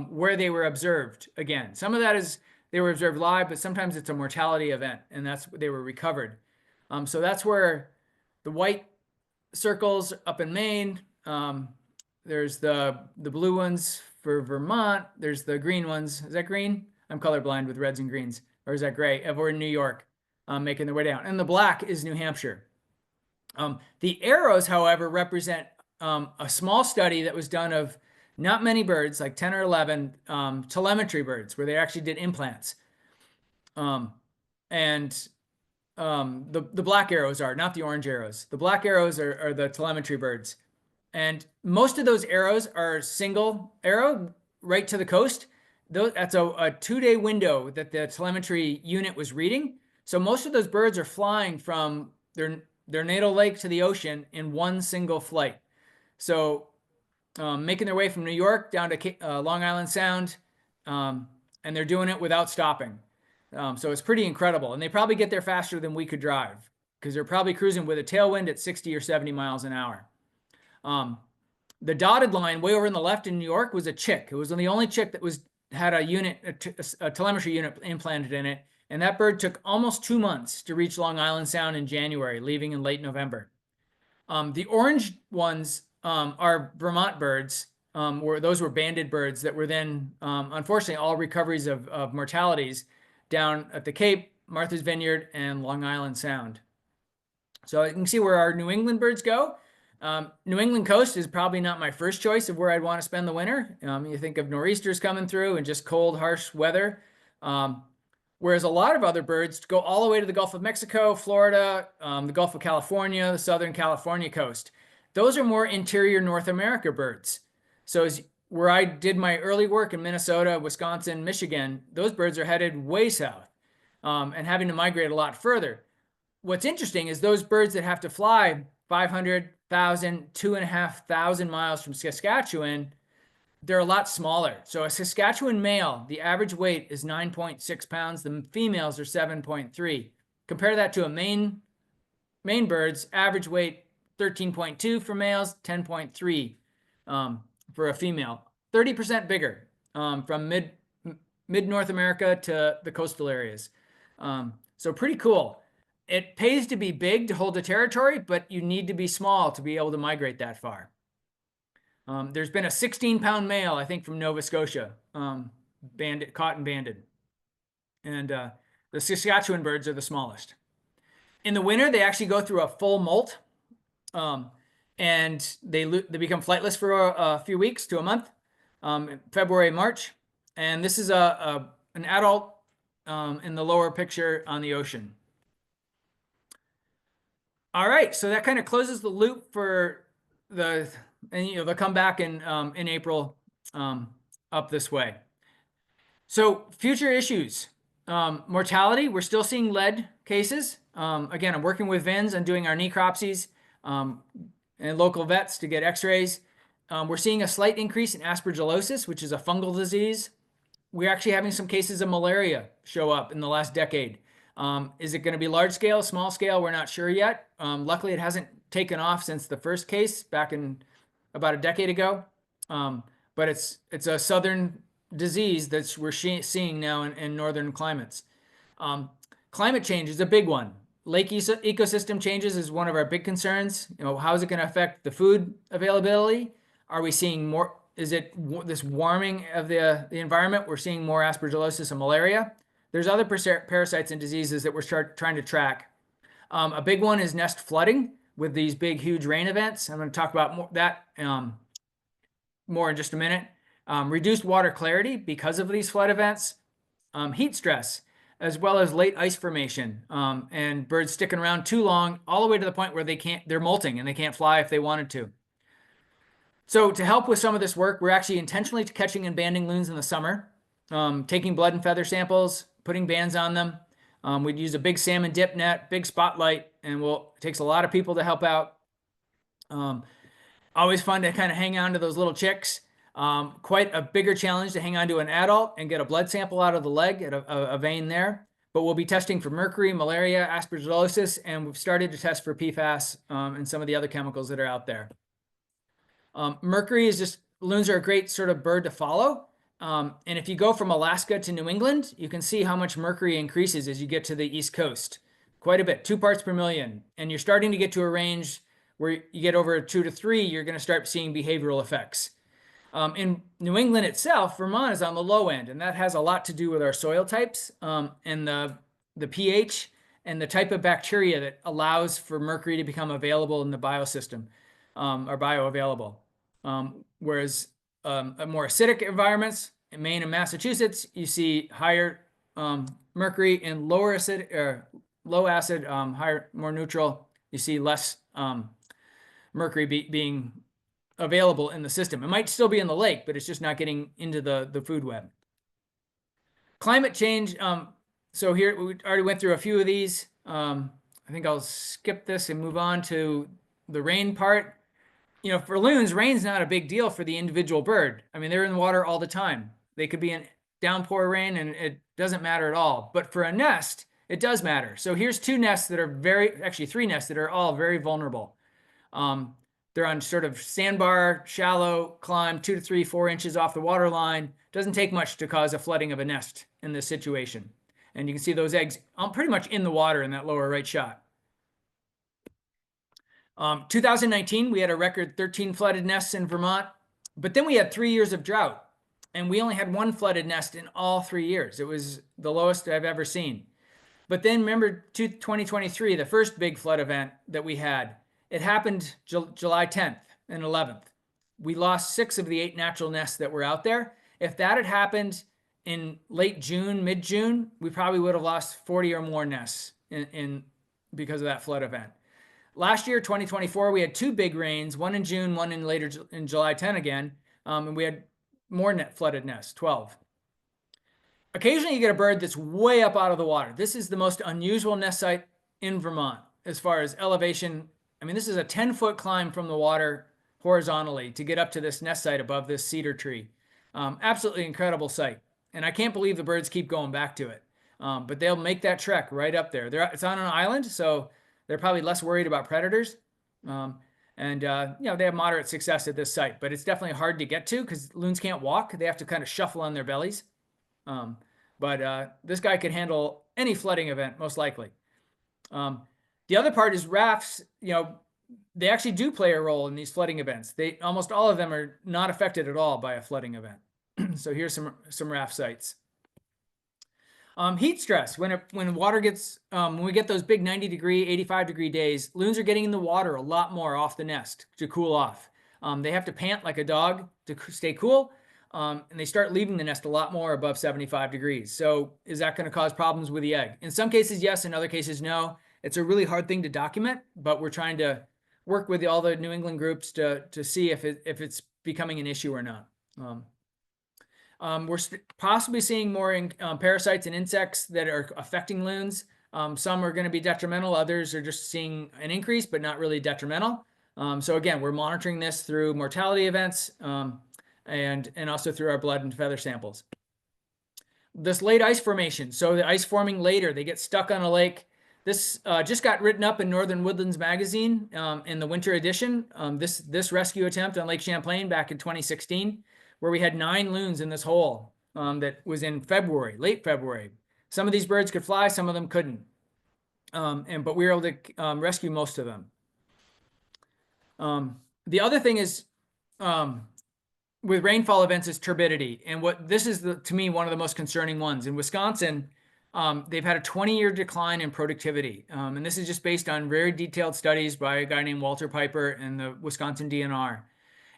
where they were observed again. Some of that is they were observed live, but sometimes it's a mortality event, and that's they were recovered. So that's where the white circles up in Maine. There's the blue ones for Vermont. There's the green ones. Is that green? I'm colorblind with reds and greens. Or is that gray? We're in New York, making their way down. And the black is New Hampshire. The arrows, however, represent a small study that was done of not many birds, like 10 or 11 telemetry birds, where they actually did implants. The black arrows are, not the orange arrows. The black arrows are the telemetry birds. And most of those arrows are single arrow right to the coast. That's a 2-day window that the telemetry unit was reading. So most of those birds are flying from their natal lake to the ocean in one single flight. So making their way from New York down to Long Island Sound, and they're doing it without stopping. So it's pretty incredible. And they probably get there faster than we could drive, because they're probably cruising with a tailwind at 60 or 70 miles an hour. The dotted line way over on the left in New York was a chick. It was the only chick that had a telemetry unit implanted in it. And that bird took almost 2 months to reach Long Island Sound in January, leaving in late November. The orange ones are Vermont birds. Those were banded birds that were then, unfortunately, all recoveries of mortalities down at the Cape, Martha's Vineyard, and Long Island Sound. So you can see where our New England birds go. New England coast is probably not my first choice of where I'd want to spend the winter. You think of nor'easters coming through and just cold, harsh weather. Whereas a lot of other birds go all the way to the Gulf of Mexico, Florida, the Gulf of California, the Southern California coast. Those are more interior North America birds. So where I did my early work in Minnesota, Wisconsin, Michigan, those birds are headed way south, and having to migrate a lot further. What's interesting is those birds that have to fly 500, 1,000, 2,500 miles from Saskatchewan, they're a lot smaller. So a Saskatchewan male, the average weight is 9.6 pounds. The females are 7.3. Compare that to a Maine bird's average weight, 13.2 for males, 10.3 for a female. 30% bigger from mid North America to the coastal areas. So pretty cool. It pays to be big to hold a territory, but you need to be small to be able to migrate that far. There's been a 16-pound male, I think, from Nova Scotia, caught and banded. And the Saskatchewan birds are the smallest. In the winter, they actually go through a full molt, and they become flightless for a few weeks to a month, February, March. And this is an adult in the lower picture on the ocean. All right, so that kind of closes the loop for they'll come back in April up this way. So future issues, mortality, we're still seeing lead cases. Again, I'm working with VINs and doing our necropsies and local vets to get x-rays. We're seeing a slight increase in aspergillosis, which is a fungal disease. We're actually having some cases of malaria show up in the last decade. Is it going to be large scale, small scale? We're not sure yet. Luckily, it hasn't taken off since the first case back in about a decade ago. But it's a southern disease that we're seeing now in northern climates. Climate change is a big one. Lake ecosystem changes is one of our big concerns. How is it going to affect the food availability? Are we seeing more? Is it this warming of the environment? We're seeing more aspergillosis and malaria. There's other parasites and diseases that we're trying to track. A big one is nest flooding with these big, huge rain events. I'm going to talk about that more in just a minute. Reduced water clarity because of these flood events. Heat stress, as well as late ice formation and birds sticking around too long, all the way to the point where they're molting and they can't fly if they wanted to. So to help with some of this work, we're actually intentionally catching and banding loons in the summer, taking blood and feather samples, putting bands on them. We'd use a big salmon dip net, big spotlight, and it takes a lot of people to help out. Always fun to kind of hang on to those little chicks. Quite a bigger challenge to hang on to an adult and get a blood sample out of the leg at a vein there. But we'll be testing for mercury, malaria, aspergillosis, and we've started to test for PFAS and some of the other chemicals that are out there. Mercury is just, loons are a great sort of bird to follow. And if you go from Alaska to New England, you can see how much mercury increases as you get to the East Coast. Quite a bit, 2 parts per million. And you're starting to get to a range where you get over 2 to 3, you're going to start seeing behavioral effects. In New England itself, Vermont is on the low end, and that has a lot to do with our soil types and the pH and the type of bacteria that allows for mercury to become available in the biosystem or bioavailable. Whereas more acidic environments in Maine and Massachusetts, you see higher mercury. In lower acid or low acid, higher, more neutral, you see less mercury being available in the system. It might still be in the lake, but it's just not getting into the food web. Climate change. So here we already went through a few of these. I think I'll skip this and move on to the rain part. You know, for loons, rain's not a big deal for the individual bird. I mean, they're in the water all the time. They could be in downpour rain and it doesn't matter at all. But for a nest, it does matter. So here's 2 nests that are actually 3 nests that are all very vulnerable. They're on sort of sandbar, shallow climb, 2 to 3, 4 inches off the water line. Doesn't take much to cause a flooding of a nest in this situation. And you can see those eggs pretty much in the water in that lower right shot. 2019, we had a record 13 flooded nests in Vermont, but then we had 3 years of drought, and we only had 1 flooded nest in all 3 years. It was the lowest I've ever seen. But then remember 2023, the first big flood event that we had. It happened July 10th and 11th. We lost 6 of the 8 natural nests that were out there. If that had happened in late June, mid-June, we probably would have lost 40 or more nests because of that flood event. Last year, 2024, we had 2 big rains, one in June, one in July 10 again, and we had more flooded nests, 12. Occasionally, you get a bird that's way up out of the water. This is the most unusual nest site in Vermont as far as elevation. I mean, this is a 10-foot climb from the water horizontally to get up to this nest site above this cedar tree. Absolutely incredible site. And I can't believe the birds keep going back to it. But they'll make that trek right up there. It's on an island, so they're probably less worried about predators. You know, they have moderate success at this site, but it's definitely hard to get to because loons can't walk. They have to kind of shuffle on their bellies. This guy could handle any flooding event, most likely. The other part is rafts. You know, they actually do play a role in these flooding events. Almost all of them are not affected at all by a flooding event. So here's some raft sites. Heat stress. When water gets, when we get those big 90-degree, 85-degree days, loons are getting in the water a lot more off the nest to cool off. They have to pant like a dog to stay cool, and they start leaving the nest a lot more above 75 degrees. So is that going to cause problems with the egg? In some cases, yes. In other cases, no. It's a really hard thing to document, but we're trying to work with all the New England groups to see if it's becoming an issue or not. We're possibly seeing more parasites and insects that are affecting loons. Some are going to be detrimental. Others are just seeing an increase, but not really detrimental. So again, we're monitoring this through mortality events and also through our blood and feather samples. This late ice formation. So the ice forming later, they get stuck on a lake. This just got written up in Northern Woodlands magazine in the winter edition. This rescue attempt on Lake Champlain back in 2016, where we had 9 loons in this hole that was in February, late February. Some of these birds could fly, some of them couldn't. But we were able to rescue most of them. The other thing is with rainfall events is turbidity. And this is, to me, one of the most concerning ones. In Wisconsin, they've had a 20-year decline in productivity. And this is just based on very detailed studies by a guy named Walter Piper and the Wisconsin DNR.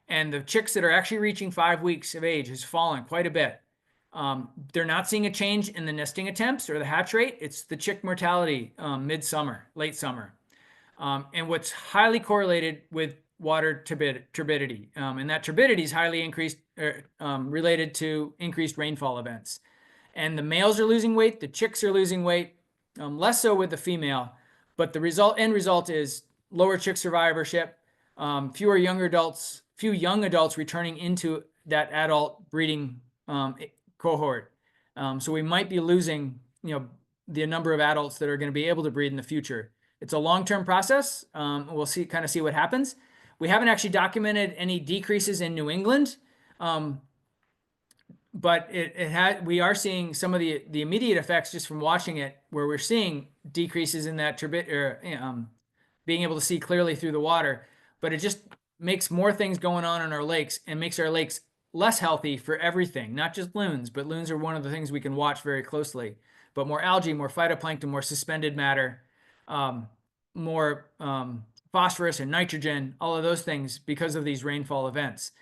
And the chicks that are actually reaching 5 weeks of age has fallen quite a bit. They're not seeing a change in the nesting attempts or the hatch rate. It's the chick mortality midsummer, late summer. And what's highly correlated with water turbidity. And that turbidity is highly increased, related to increased rainfall events. And the males are losing weight, the chicks are losing weight, less so with the female, but the end result is lower chick survivorship, few young adults returning into that adult breeding cohort. So we might be losing, the number of adults that are going to be able to breed in the future. It's a long-term process. We'll see what happens. We haven't actually documented any decreases in New England, but we are seeing some of the immediate effects just from watching it, where we're seeing decreases in that being able to see clearly through the water. But it just makes more things going on in our lakes and makes our lakes less healthy for everything, not just loons, but loons are one of the things we can watch very closely. But more algae, more phytoplankton, more suspended matter, more phosphorus and nitrogen, all of those things because of these rainfall events.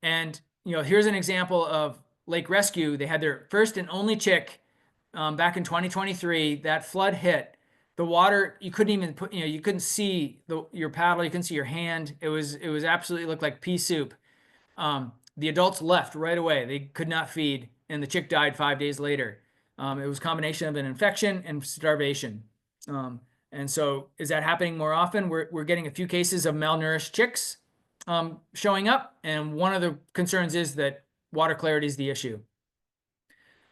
And here's an example of Lake Rescue. They had their first and only chick back in 2023. That flood hit. The water, you couldn't even put, you couldn't see your paddle, you couldn't see your hand. It was absolutely looked like pea soup. The adults left right away. They could not feed, and the chick died 5 days later. It was a combination of an infection and starvation. And so is that happening more often? We're getting a few cases of malnourished chicks showing up. And one of the concerns is that water clarity is the issue.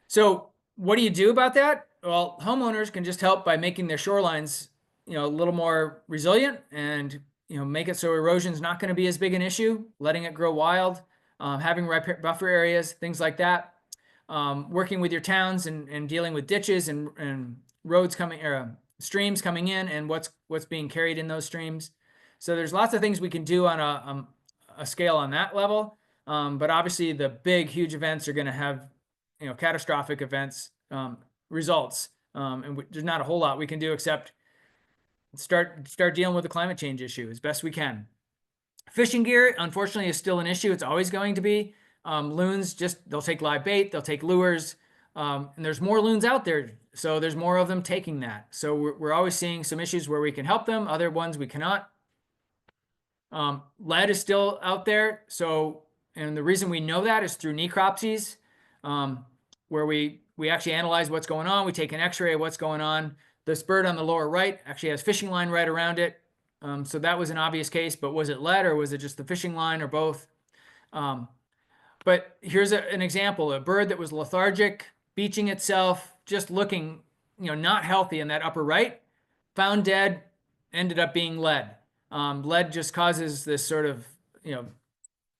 So what do you do about that? Well, homeowners can just help by making their shorelines, a little more resilient and, make it so erosion is not going to be as big an issue, letting it grow wild, having buffer areas, things like that. Working with your towns and dealing with ditches and roads coming, or streams coming in, and what's being carried in those streams. So there's lots of things we can do on a scale on that level. But obviously the big, huge events are going to have, catastrophic events, results. And there's not a whole lot we can do except start dealing with the climate change issue as best we can. Fishing gear, unfortunately, is still an issue. It's always going to be. Loons, they'll take live bait, they'll take lures, and there's more loons out there, so there's more of them taking that. So we're always seeing some issues where we can help them, other ones we cannot. Lead is still out there, and the reason we know that is through necropsies, where we actually analyze what's going on. We take an x-ray of what's going on. This bird on the lower right actually has fishing line right around it. So that was an obvious case, but was it lead or was it just the fishing line or both? But here's an example, a bird that was lethargic, beaching itself, just looking, not healthy in that upper right, found dead, ended up being lead. Lead just causes this sort of,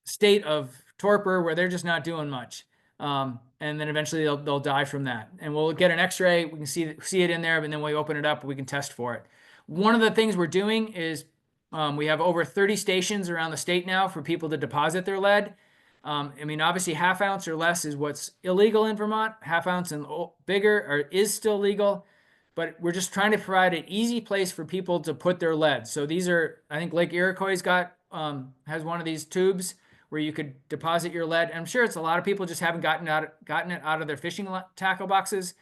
state of torpor where they're just not doing much. And then eventually they'll die from that. And we'll get an x-ray, we can see it in there, but then we open it up, we can test for it. One of the things we're doing is we have over 30 stations around the state now for people to deposit their lead. Obviously 1/2 ounce or less is what's illegal in Vermont. 1/2 ounce and bigger is still legal, but we're just trying to provide an easy place for people to put their lead. So these are, I think Lake Iroquois has one of these tubes where you could deposit your lead. And I'm sure it's a lot of people just haven't gotten it out of their fishing tackle boxes.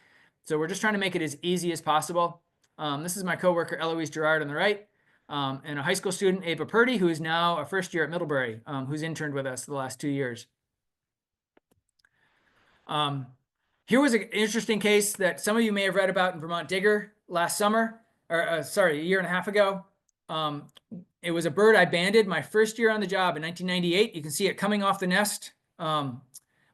So we're just trying to make it as easy as possible. This is my coworker Eloise Gerard on the right. And a high school student, Ava Purdy, who is now a first year at Middlebury, who's interned with us the last 2 years. Here was an interesting case that some of you may have read about in Vermont Digger last summer, or a year and a half ago. It was a bird I banded my first year on the job in 1998. You can see it coming off the nest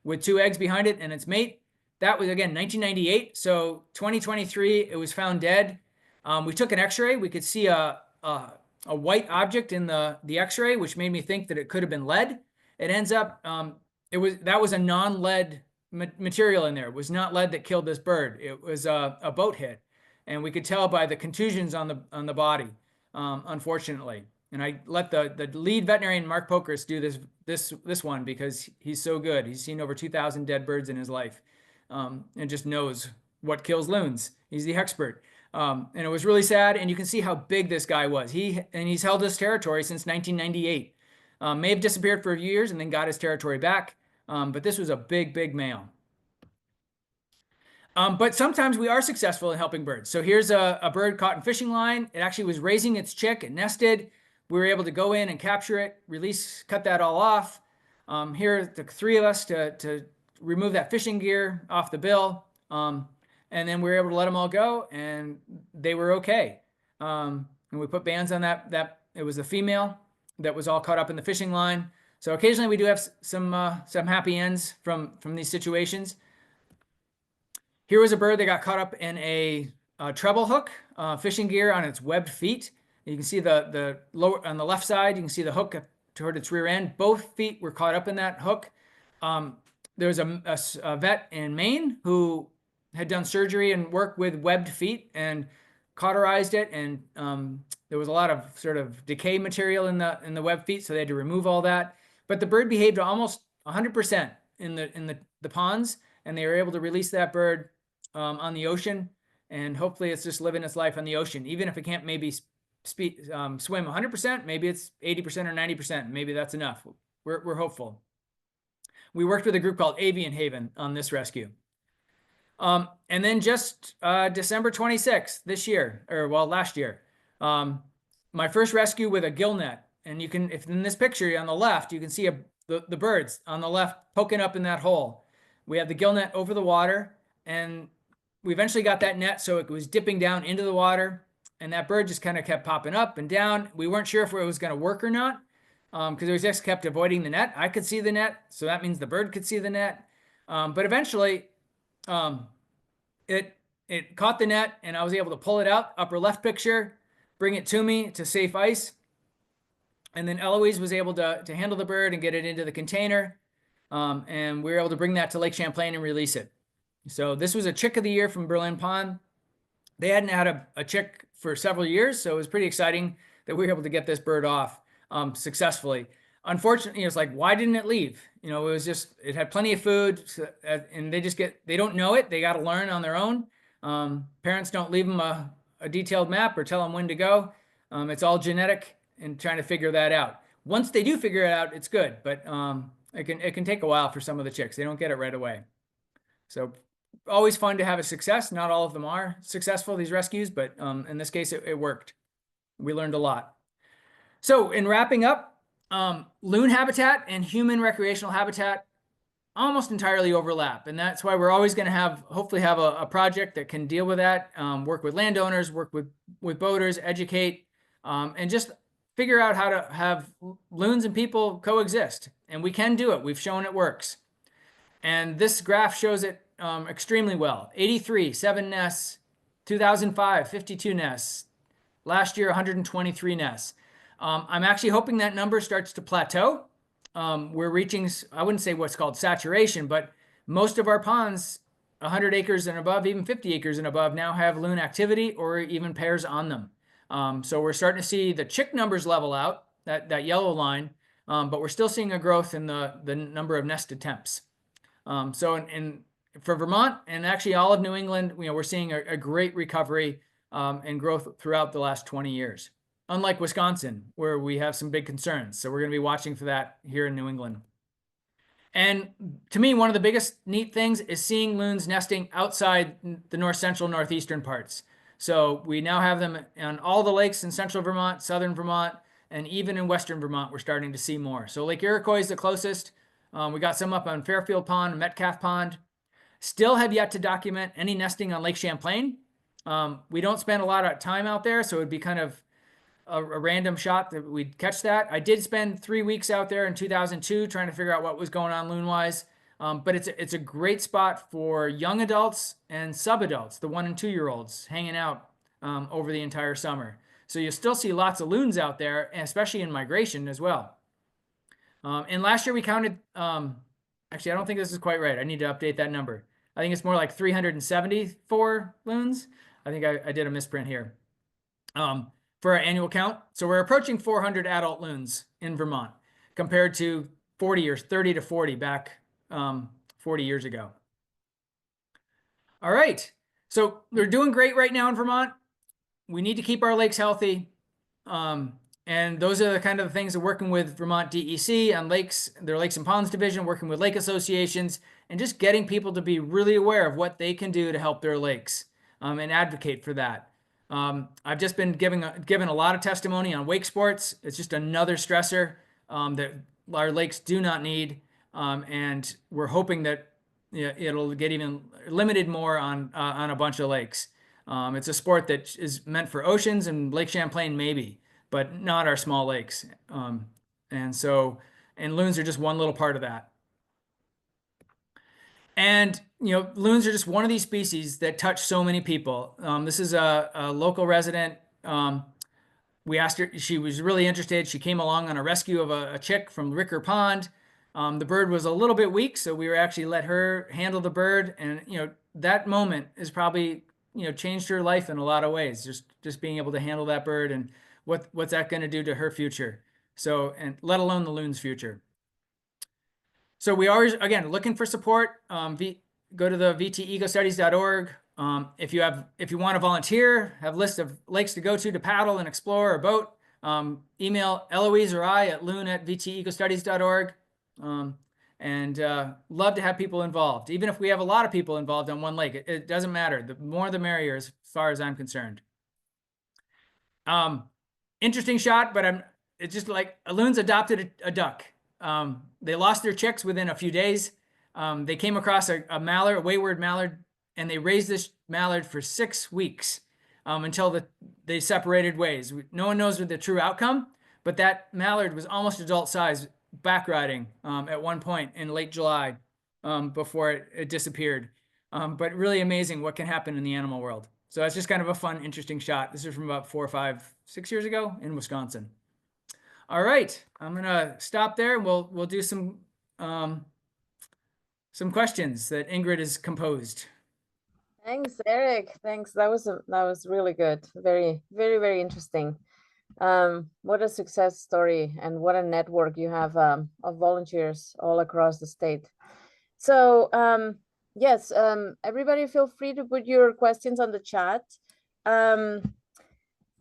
with 2 eggs behind it and its mate. That was, again, 1998. So 2023, it was found dead. We took an x-ray. We could see a white object in the x-ray, which made me think that it could have been lead. It ends up, that was a non-lead material in there. It was not lead that killed this bird. It was a boat hit. And we could tell by the contusions on the body, unfortunately. And I let the lead veterinarian, Mark Pokris, do this one because he's so good. He's seen over 2,000 dead birds in his life, and just knows what kills loons. He's the expert. And it was really sad. And you can see how big this guy was. He's held his territory since 1998. May have disappeared for a few years and then got his territory back. But this was a big, big male. But sometimes we are successful in helping birds. So here's a bird caught in fishing line. It actually was raising its chick. It nested, we were able to go in and capture it, release, cut that all off. Here, the three of us to remove that fishing gear off the bill. And then we were able to let them all go, and they were okay. And we put bands on that it was a female that was all caught up in the fishing line. So occasionally we do have some happy ends from these situations. Here was a bird that got caught up in a treble hook, fishing gear on its webbed feet. You can see the lower on the left side, you can see the hook toward its rear end. Both feet were caught up in that hook. There was a vet in Maine who had done surgery and worked with webbed feet and cauterized it, and there was a lot of sort of decay material in the webbed feet, so they had to remove all that. But the bird behaved almost 100% in the ponds, and they were able to release that bird on the ocean, and hopefully it's just living its life on the ocean. Even if it can't maybe swim 100%, maybe it's 80% or 90%. Maybe that's enough. We're hopeful. We worked with a group called Avian Haven on this rescue. And then just December 26th this year, or well, last year, my first rescue with a gill net. And you can, if in this picture on the left, you can see the birds on the left poking up in that hole. We have the gill net over the water, and we eventually got that net so it was dipping down into the water, and that bird just kind of kept popping up and down. We weren't sure if it was going to work or not, because it was just kept avoiding the net. I could see the net, so that means the bird could see the net. But eventually, it caught the net, and I was able to pull it out, upper left picture, bring it to me to safe ice. And then Eloise was able to handle the bird and get it into the container. And we were able to bring that to Lake Champlain and release it. So this was a chick of the year from Berlin Pond. They hadn't had a chick for several years, so it was pretty exciting that we were able to get this bird off successfully. Unfortunately, it's like, why didn't it leave? You know, it had plenty of food, and they don't know it. They got to learn on their own. Parents don't leave them a detailed map or tell them when to go. It's all genetic and trying to figure that out. Once they do figure it out, it's good, but it can take a while for some of the chicks. They don't get it right away. So always fun to have a success. Not all of them are successful, these rescues, but in this case, it worked. We learned a lot. So in wrapping up, loon habitat and human recreational habitat almost entirely overlap. And that's why we're always going to hopefully have a project that can deal with that, work with landowners, work with boaters, educate, and just figure out how to have loons and people coexist. And we can do it. We've shown it works. And this graph shows it extremely well. 83, 7 nests. 2005, 52 nests. Last year, 123 nests. I'm actually hoping that number starts to plateau. We're reaching, I wouldn't say what's called saturation, but most of our ponds, 100 acres and above, even 50 acres and above, now have loon activity or even pairs on them. So we're starting to see the chick numbers level out, that yellow line, but we're still seeing a growth in the number of nest attempts. So for Vermont and actually all of New England, we're seeing a great recovery and growth throughout the last 20 years. Unlike Wisconsin, where we have some big concerns. So we're going to be watching for that here in New England. And to me, one of the biggest neat things is seeing loons nesting outside the north central, northeastern parts. So we now have them on all the lakes in central Vermont, southern Vermont, and even in western Vermont, we're starting to see more. So Lake Iroquois is the closest. We got some up on Fairfield Pond, Metcalf Pond. Still have yet to document any nesting on Lake Champlain. We don't spend a lot of time out there, so it would be kind of a random shot that we'd catch that. I did spend 3 weeks out there in 2002 trying to figure out what was going on loon-wise. But it's a great spot for young adults and sub-adults, the 1 and 2 year olds, hanging out over the entire summer. So you'll still see lots of loons out there, and especially in migration as well. And last year we counted, actually, I don't think this is quite right. I need to update that number. I think it's more like 374 loons. I think I did a misprint here. For our annual count. So we're approaching 400 adult loons in Vermont compared to 30 to 40 back 40 years ago. All right. So we're doing great right now in Vermont. We need to keep our lakes healthy. And those are the kind of things of working with Vermont DEC on their Lakes and Ponds Division, working with lake associations, and just getting people to be really aware of what they can do to help their lakes and advocate for that. I've just been given a lot of testimony on wake sports. It's just another stressor that our lakes do not need, and we're hoping that it'll get even limited more on a bunch of lakes. It's a sport that is meant for oceans and Lake Champlain maybe, but not our small lakes. And loons are just one little part of that. And, loons are just one of these species that touch so many people. This is a local resident. We asked her, she was really interested. She came along on a rescue of a chick from Ricker Pond. The bird was a little bit weak, so we were actually let her handle the bird. And, that moment has probably, changed her life in a lot of ways. Just being able to handle that bird and what's that going to do to her future. So, and let alone the loon's future. So we are, again, looking for support. Go to the vtecostudies.org. If you want to volunteer, have a list of lakes to go to paddle and explore or boat, email Eloise or I at loon@vtecostudies.org. And love to have people involved. Even if we have a lot of people involved on one lake, it doesn't matter. The more the merrier as far as I'm concerned. Interesting shot, but it's just like a loon's adopted a duck. They lost their chicks within a few days. They came across a mallard, a wayward mallard, and they raised this mallard for 6 weeks until they separated ways. No one knows the true outcome, but that mallard was almost adult size back riding at one point in late July before it disappeared. But really amazing what can happen in the animal world. So that's just kind of a fun, interesting shot. This is from about 4, 5, 6 years ago in Wisconsin. All right, I'm gonna stop there. We'll do some questions that Ingrid has composed. Thanks, Eric. Thanks. That was really good. Very, very, very interesting. What a success story and what a network you have of volunteers all across the state. So yes, everybody feel free to put your questions on the chat.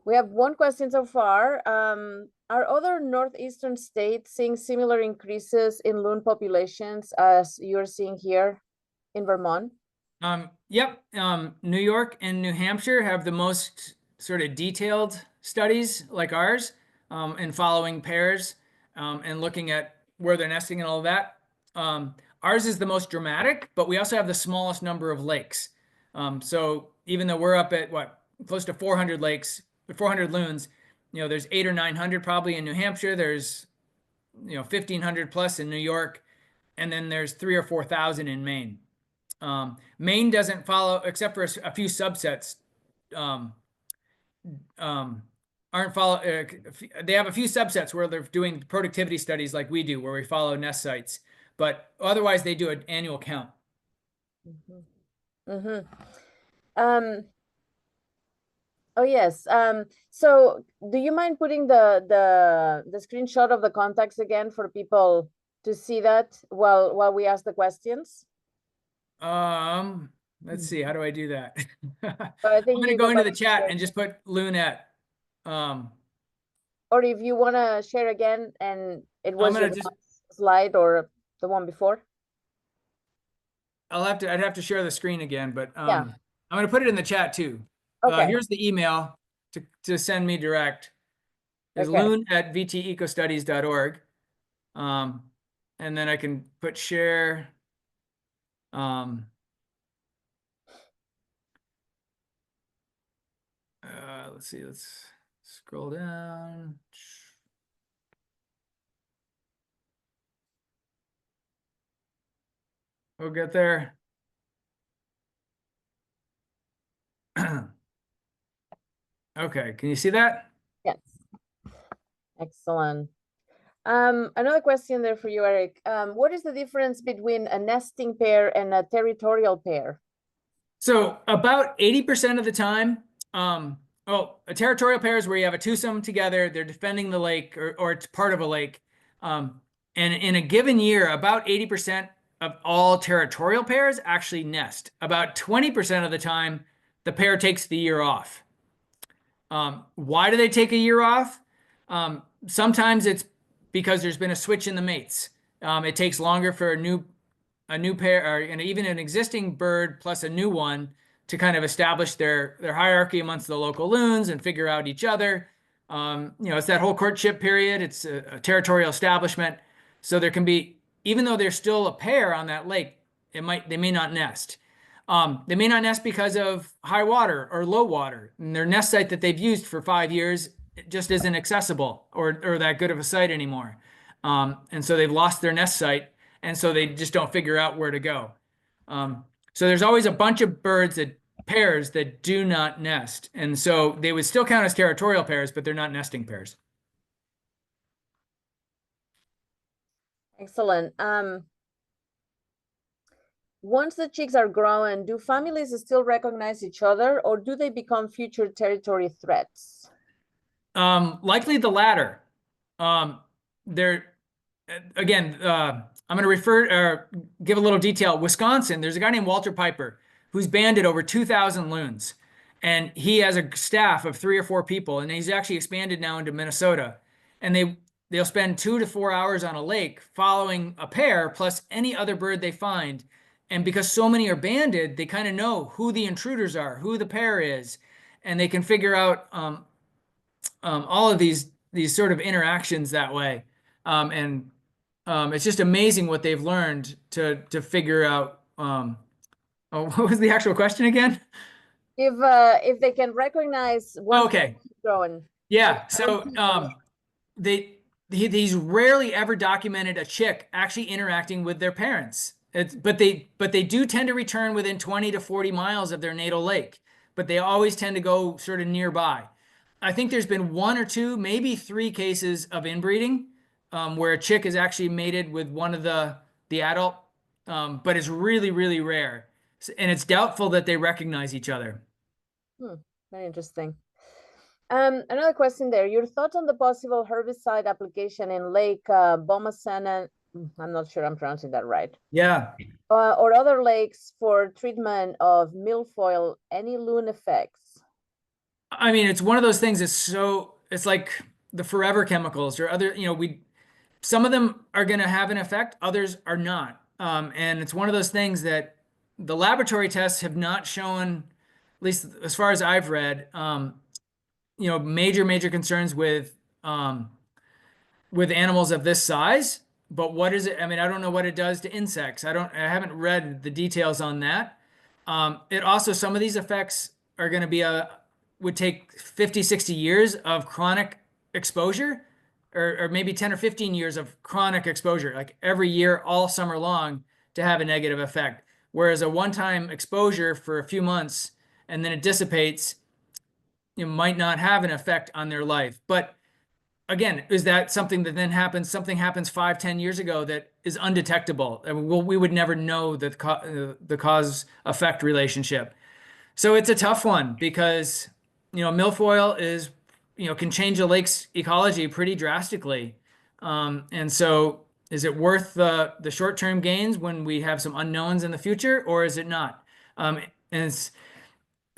We have one question so far. Are other northeastern states seeing similar increases in loon populations as you're seeing here in Vermont? Yep. New York and New Hampshire have the most sort of detailed studies like ours, and following pairs, and looking at where they're nesting and all of that. Ours is the most dramatic, but we also have the smallest number of lakes. So even though we're up at close to 400 lakes, 400 loons, there's 800 or 900 probably in New Hampshire. There's 1,500 plus in New York, and then there's 3,000 or 4,000 in Maine. Maine doesn't follow, except for a few subsets. Aren't follow. They have a few subsets where they're doing productivity studies like we do, where we follow nest sites, but otherwise they do an annual count. Mm-hmm. Mm-hmm. Oh yes. So do you mind putting the screenshot of the contacts again for people to see that while we ask the questions? Let's see. How do I do that? I think I'm gonna go into the chat and just put Loonette. Or if you want to share again, and it was your just slide or the one before. I'd have to share the screen again, but yeah. I'm gonna put it in the chat too. Okay. Here's the email to send me direct. It's okay. loon@vtecostudies.org. And then I can put share. Let's see, let's scroll down. We'll get there. Okay, can you see that? Yes. Excellent. Another question there for you, Eric. What is the difference between a nesting pair and a territorial pair? So about 80% of the time, a territorial pair is where you have a twosome together, they're defending the lake or it's part of a lake. And in a given year, about 80% of all territorial pairs actually nest. About 20% of the time, the pair takes the year off. Why do they take a year off? Sometimes it's because there's been a switch in the mates. It takes longer for a new pair, or even an existing bird plus a new one to kind of establish their hierarchy amongst the local loons and figure out each other. It's that whole courtship period. It's a territorial establishment. So there can be, even though there's still a pair on that lake, they may not nest. They may not nest because of high water or low water, and their nest site that they've used for 5 years just isn't accessible or that good of a site anymore. And so they've lost their nest site, and so they just don't figure out where to go. So there's always a bunch of pairs that do not nest, and so they would still count as territorial pairs, but they're not nesting pairs. Excellent. Once the chicks are grown, do families still recognize each other, or do they become future territory threats? Likely the latter. Again, I'm going to give a little detail. Wisconsin, there's a guy named Walter Piper who's banded over 2,000 loons, and he has a staff of 3 or 4 people, and he's actually expanded now into Minnesota. And they'll spend 2 to 4 hours on a lake following a pair plus any other bird they find. And because so many are banded, they kind of know who the intruders are, who the pair is, and they can figure out all of these sort of interactions that way. It's just amazing what they've learned to figure out. What was the actual question again? If they can recognize one. Okay. Growing. Yeah. So he's rarely ever documented a chick actually interacting with their parents. But they do tend to return within 20 to 40 miles of their natal lake, but they always tend to go sort of nearby. I think there's been 1 or 2, maybe 3 cases of inbreeding where a chick is actually mated with one of the adult, but it's really, really rare. And it's doubtful that they recognize each other. Very interesting. Another question there. Your thoughts on the possible herbicide application in Lake Bomasan, I'm not sure I'm pronouncing that right. Yeah. Or other lakes for treatment of milfoil, any loon effects? I mean, it's one of those things. It's like the forever chemicals or other, some of them are going to have an effect, others are not. And it's one of those things that the laboratory tests have not shown, at least as far as I've read, major concerns with animals of this size. But what is it? I mean, I don't know what it does to insects. I haven't read the details on that. It also, some of these effects are going to be would take 50, 60 years of chronic exposure, or maybe 10 or 15 years of chronic exposure, like every year, all summer long, to have a negative effect. Whereas a one-time exposure for a few months and then it dissipates, might not have an effect on their life. But again, is that something that then happens? Something happens 5, 10 years ago that is undetectable. I mean, we would never know the cause-effect relationship. So it's a tough one because, milfoil can change a lake's ecology pretty drastically. And so is it worth the short-term gains when we have some unknowns in the future, or is it not? And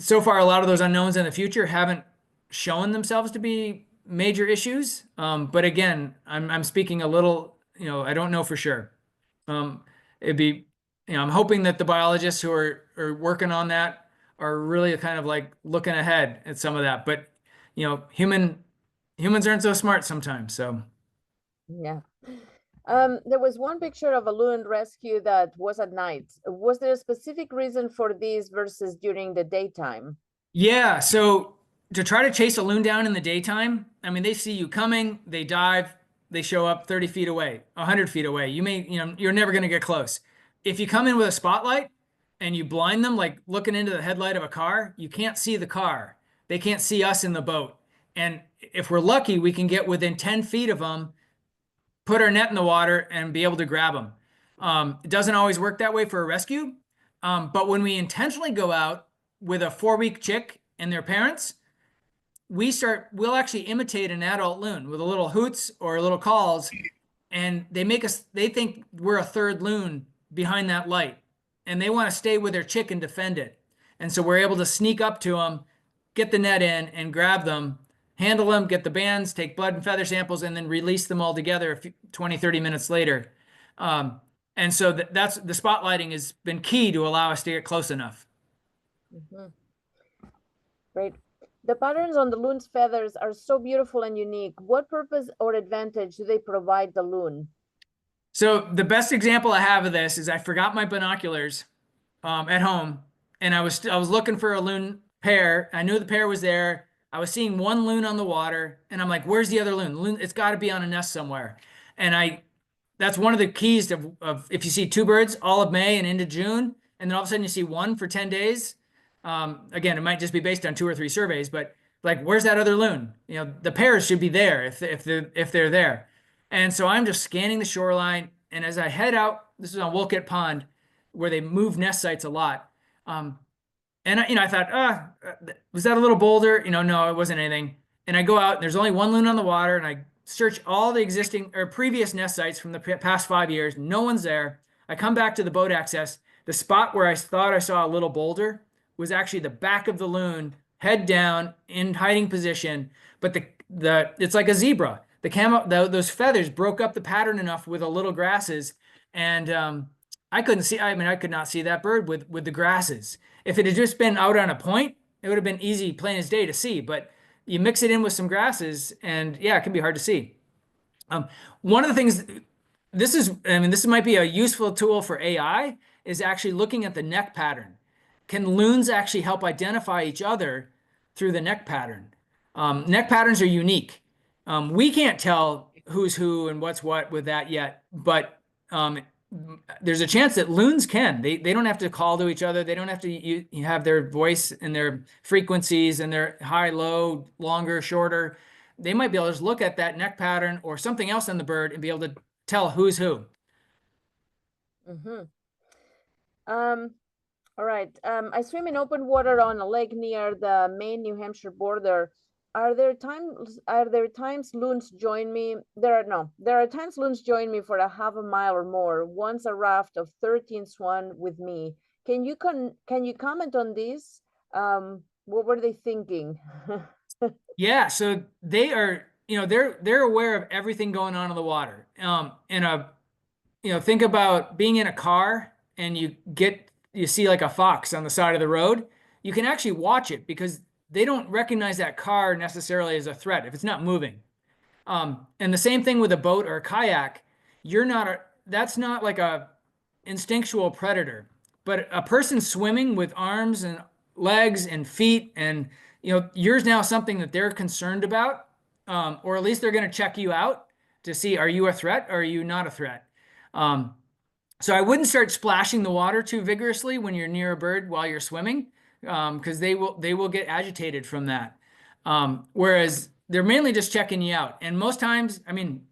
so far, a lot of those unknowns in the future haven't shown themselves to be major issues. But again, I'm speaking a little, I don't know for sure. It'd be, I'm hoping that the biologists who are working on that are really kind of like looking ahead at some of that. But, humans aren't so smart sometimes. So. Yeah. There was one picture of a loon rescue that was at night. Was there a specific reason for this versus during the daytime? Yeah. So to try to chase a loon down in the daytime, I mean, they see you coming, they dive, they show up 30 feet away, 100 feet away. You're never going to get close. If you come in with a spotlight and you blind them, like looking into the headlight of a car, you can't see the car. They can't see us in the boat. And if we're lucky, we can get within 10 feet of them, put our net in the water, and be able to grab them. It doesn't always work that way for a rescue. But when we intentionally go out with a 4-week chick and their parents, we'll actually imitate an adult loon with a little hoots or little calls, and they think we're a third loon behind that light, and they want to stay with their chick and defend it. And so we're able to sneak up to them, get the net in and grab them, handle them, get the bands, take blood and feather samples, and then release them all together 20, 30 minutes later. And so that's the spotlighting has been key to allow us to get close enough. Mhm. Great. The patterns on the loon's feathers are so beautiful and unique. What purpose or advantage do they provide the loon? So the best example I have of this is I forgot my binoculars at home, and I was looking for a loon pair. I knew the pair was there. I was seeing one loon on the water, and I'm like, "Where's the other loon? Loon, it's got to be on a nest somewhere." And that's one of the keys of if you see two birds all of May and into June, and then all of a sudden you see one for 10 days. Again, it might just be based on 2 or 3 surveys, but like, where's that other loon? You know, the pairs should be there if they're there. And so I'm just scanning the shoreline, and as I head out, this is on Wolcott Pond, where they move nest sites a lot. And I thought, was that a little boulder? No, it wasn't anything. And I go out, and there's only one loon on the water, and I search all the existing or previous nest sites from the past 5 years. No one's there. I come back to the boat access. The spot where I thought I saw a little boulder was actually the back of the loon, head down in hiding position. But it's like a zebra. Those feathers broke up the pattern enough with the little grasses, and I couldn't see. I mean, I could not see that bird with the grasses. If it had just been out on a point, it would have been easy, plain as day to see. But you mix it in with some grasses, and yeah, it can be hard to see. One of the things, this might be a useful tool for AI, is actually looking at the neck pattern. Can loons actually help identify each other through the neck pattern? Neck patterns are unique. We can't tell who's who and what's what with that yet, but there's a chance that loons can. They don't have to call to each other. They don't have to you have their voice and their frequencies and their high, low, longer, shorter. They might be able to just look at that neck pattern or something else on the bird and be able to tell who's who. Mm-hmm. All right. I swim in open water on a lake near the Maine, New Hampshire border. Are there times loons join me? There are times loons join me for a half a mile or more. Once a raft of 13 swam with me. Can you comment on this? What were they thinking? Yeah, so they are, they're aware of everything going on in the water. Think about being in a car and you see like a fox on the side of the road. You can actually watch it because they don't recognize that car necessarily as a threat if it's not moving. And the same thing with a boat or a kayak. That's not like a instinctual predator, but a person swimming with arms and legs and feet, and yours now something that they're concerned about, or at least they're going to check you out to see, are you a threat or are you not a threat? So I wouldn't start splashing the water too vigorously when you're near a bird while you're swimming, because they will get agitated from that. Whereas they're mainly just checking you out. And most times, I mean,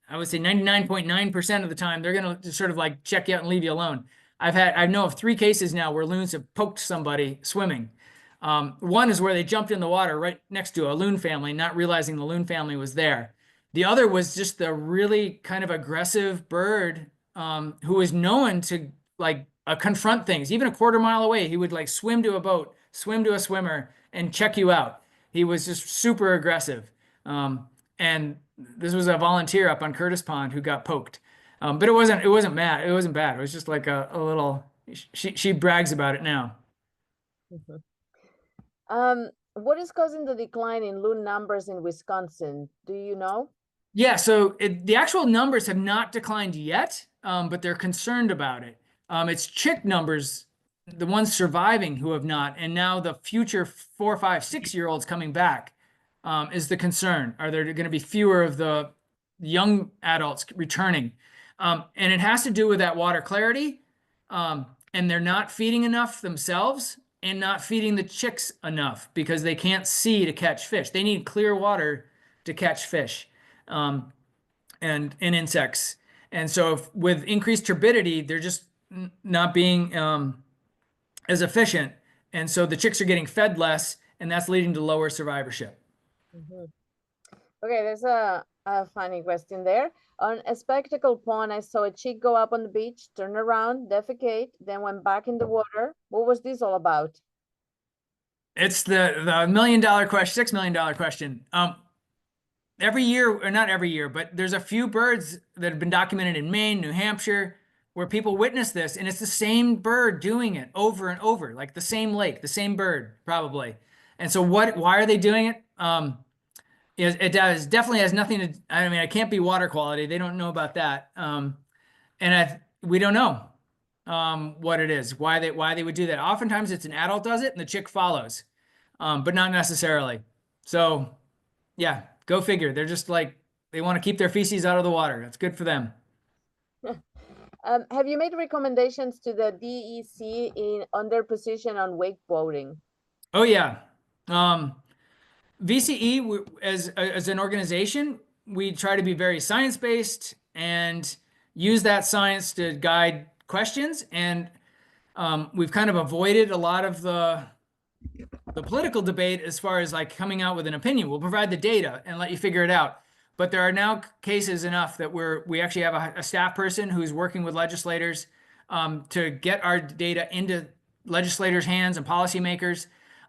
I would say 99.9% of the time, they're going to just sort of like check you out and leave you alone. I know of 3 cases now where loons have poked somebody swimming. One is where they jumped in the water right next to a loon family, not realizing the loon family was there. The other was just the really kind of aggressive bird, who was known to like confront things. Even a quarter mile away, he would like swim to a boat, swim to a swimmer, and check you out. He was just super aggressive. And this was a volunteer up on Curtis Pond who got poked. But it wasn't bad. It wasn't bad. It was just like a little, she brags about it now. What is causing the decline in loon numbers in Wisconsin? Do you know? Yeah, so the actual numbers have not declined yet, but they're concerned about it. It's chick numbers, the ones surviving who have not, and now the future 4, 5, 6-year-olds coming back is the concern. Are there going to be fewer of the young adults returning? And it has to do with that water clarity, and they're not feeding enough themselves and not feeding the chicks enough because they can't see to catch fish. They need clear water to catch fish. And insects. And so with increased turbidity, they're just not being as efficient. And so the chicks are getting fed less, and that's leading to lower survivorship. Okay, there's a funny question there. On a spectacle pond, I saw a chick go up on the beach, turn around, defecate, then went back in the water. What was this all about? It's the $1 million question, $6 million question. Every year, or not every year, but there's a few birds that have been documented in Maine, New Hampshire, where people witness this, and it's the same bird doing it over and over, like the same lake, the same bird, probably. And so why are they doing it? It does definitely has nothing to, I mean, it can't be water quality. They don't know about that. We don't know what it is, why they would do that. Oftentimes it's an adult does it and the chick follows, but not necessarily. So yeah, go figure. They're just like, they want to keep their feces out of the water. That's good for them. Have you made recommendations to the DEC on their position on wakeboarding? Oh yeah. VCE, as an organization, we try to be very science-based and use that science to guide questions. And we've kind of avoided a lot of the political debate as far as like coming out with an opinion. We'll provide the data and let you figure it out. But there are now cases enough that we actually have a staff person who's working with legislators to get our data into legislators' hands and policymakers.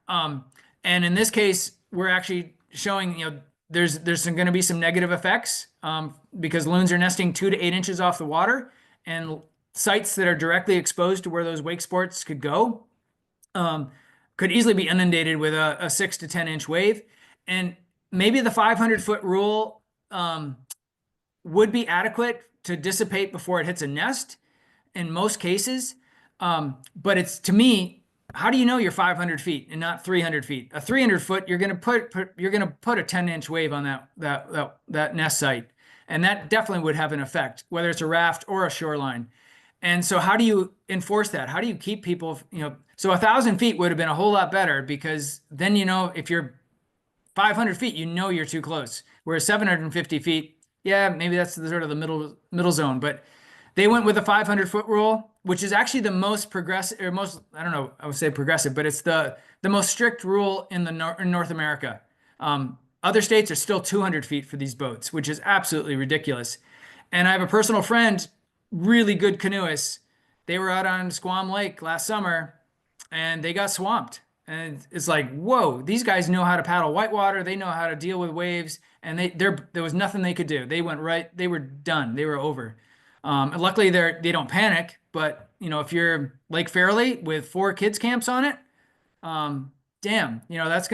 And in this case, we're actually showing, there's going to be some negative effects because loons are nesting 2 to 8 inches off the water, and sites that are directly exposed to where those wake sports could go could easily be inundated with a 6 to 10 inch wave. And maybe the 500-foot rule would be adequate to dissipate before it hits a nest in most cases. But it's, to me, how do you know you're 500 feet and not 300 feet? A 300 foot, you're going to put a 10-inch wave on that nest site. And that definitely would have an effect, whether it's a raft or a shoreline. And so how do you enforce that? How do you keep people, so 1,000 feet would have been a whole lot better, because then, if you're 500 feet, you're too close. Whereas 750 feet, yeah, maybe that's the sort of the middle zone. But they went with a 500-foot rule, which is actually the most progressive, or most, I don't know, I would say progressive, but it's the most strict rule in North America. Other states are still 200 feet for these boats, which is absolutely ridiculous. And I have a personal friend, really good canoeists. They were out on Squam Lake last summer, and they got swamped. And it's like, whoa, these guys know how to paddle whitewater. They know how to deal with waves. And there was nothing they could do. They went right. They were done. They were over. And luckily they don't panic. But, if you're Lake Fairleigh with 4 kids camps on it, damn, that's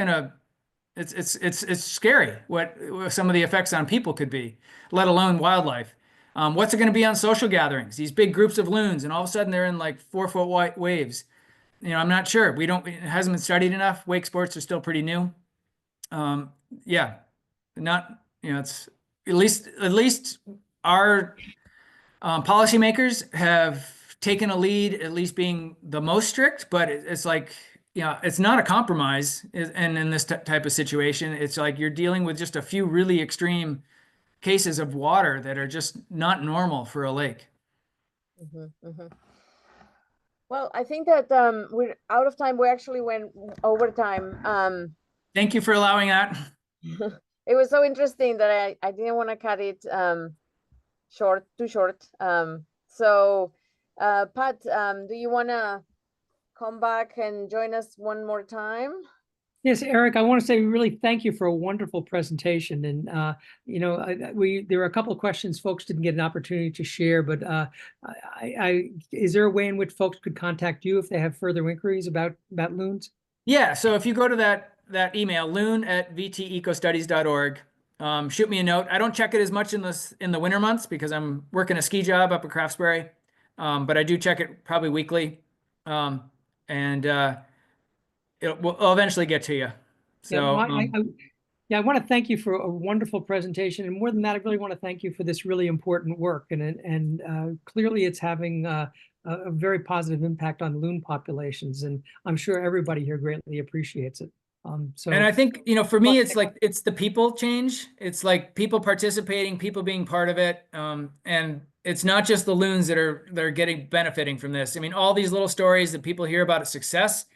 it's scary what some of the effects on people could be, let alone wildlife. What's it going to be on social gatherings? These big groups of loons, and all of a sudden they're in like 4-foot wide waves. I'm not sure. It hasn't been studied enough. Wake sports are still pretty new. Yeah, not, it's at least our policymakers have taken a lead, at least being the most strict, but it's like, it's not a compromise. And in this type of situation, it's like you're dealing with just a few really extreme cases of water that are just not normal for a lake. Mm-hmm, mm-hmm. Well, I think that we're out of time. We actually went over time. Thank you for allowing that. It was so interesting that I didn't want to cut it too short. So Pat, do you want to come back and join us one more time? Yes, Eric, I want to say really thank you for a wonderful presentation. And, there were a couple of questions folks didn't get an opportunity to share, but is there a way in which folks could contact you if they have further inquiries about loons? Yeah, so if you go to that email, loon@vtecostudies.org, shoot me a note. I don't check it as much in the winter months because I'm working a ski job up at Craftsbury, but I do check it probably weekly. I'll eventually get to you. So I want to thank you for a wonderful presentation, and more than that, I really want to thank you for this really important work. And clearly, it's having a very positive impact on loon populations, and I'm sure everybody here greatly appreciates it. And I think, for me, it's like it's the people change. It's like people participating, people being part of it, and it's not just the loons that are benefiting from this. I mean, all these little stories that people hear about success.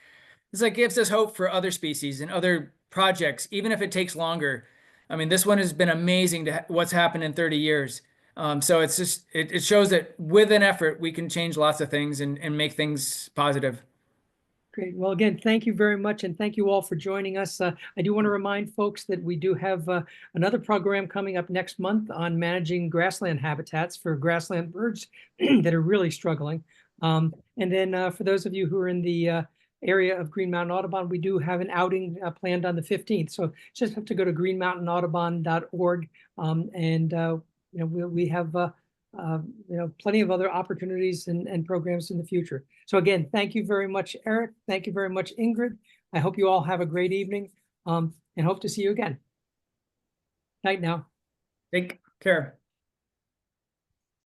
It's like gives us hope for other species and other projects, even if it takes longer. I mean, this one has been amazing to what's happened in 30 years. So it's just, it shows that with an effort, we can change lots of things and make things positive. Great. Well, again, thank you very much, and thank you all for joining us. I do want to remind folks that we do have another program coming up next month on managing grassland habitats for grassland birds that are really struggling. And then for those of you who are in the area of Green Mountain Audubon, we do have an outing planned on the 15th. So just have to go to greenmountainaudubon.org, and we have plenty of other opportunities and programs in the future. So again, thank you very much, Eric. Thank you very much, Ingrid. I hope you all have a great evening, and hope to see you again. Night now. Take care.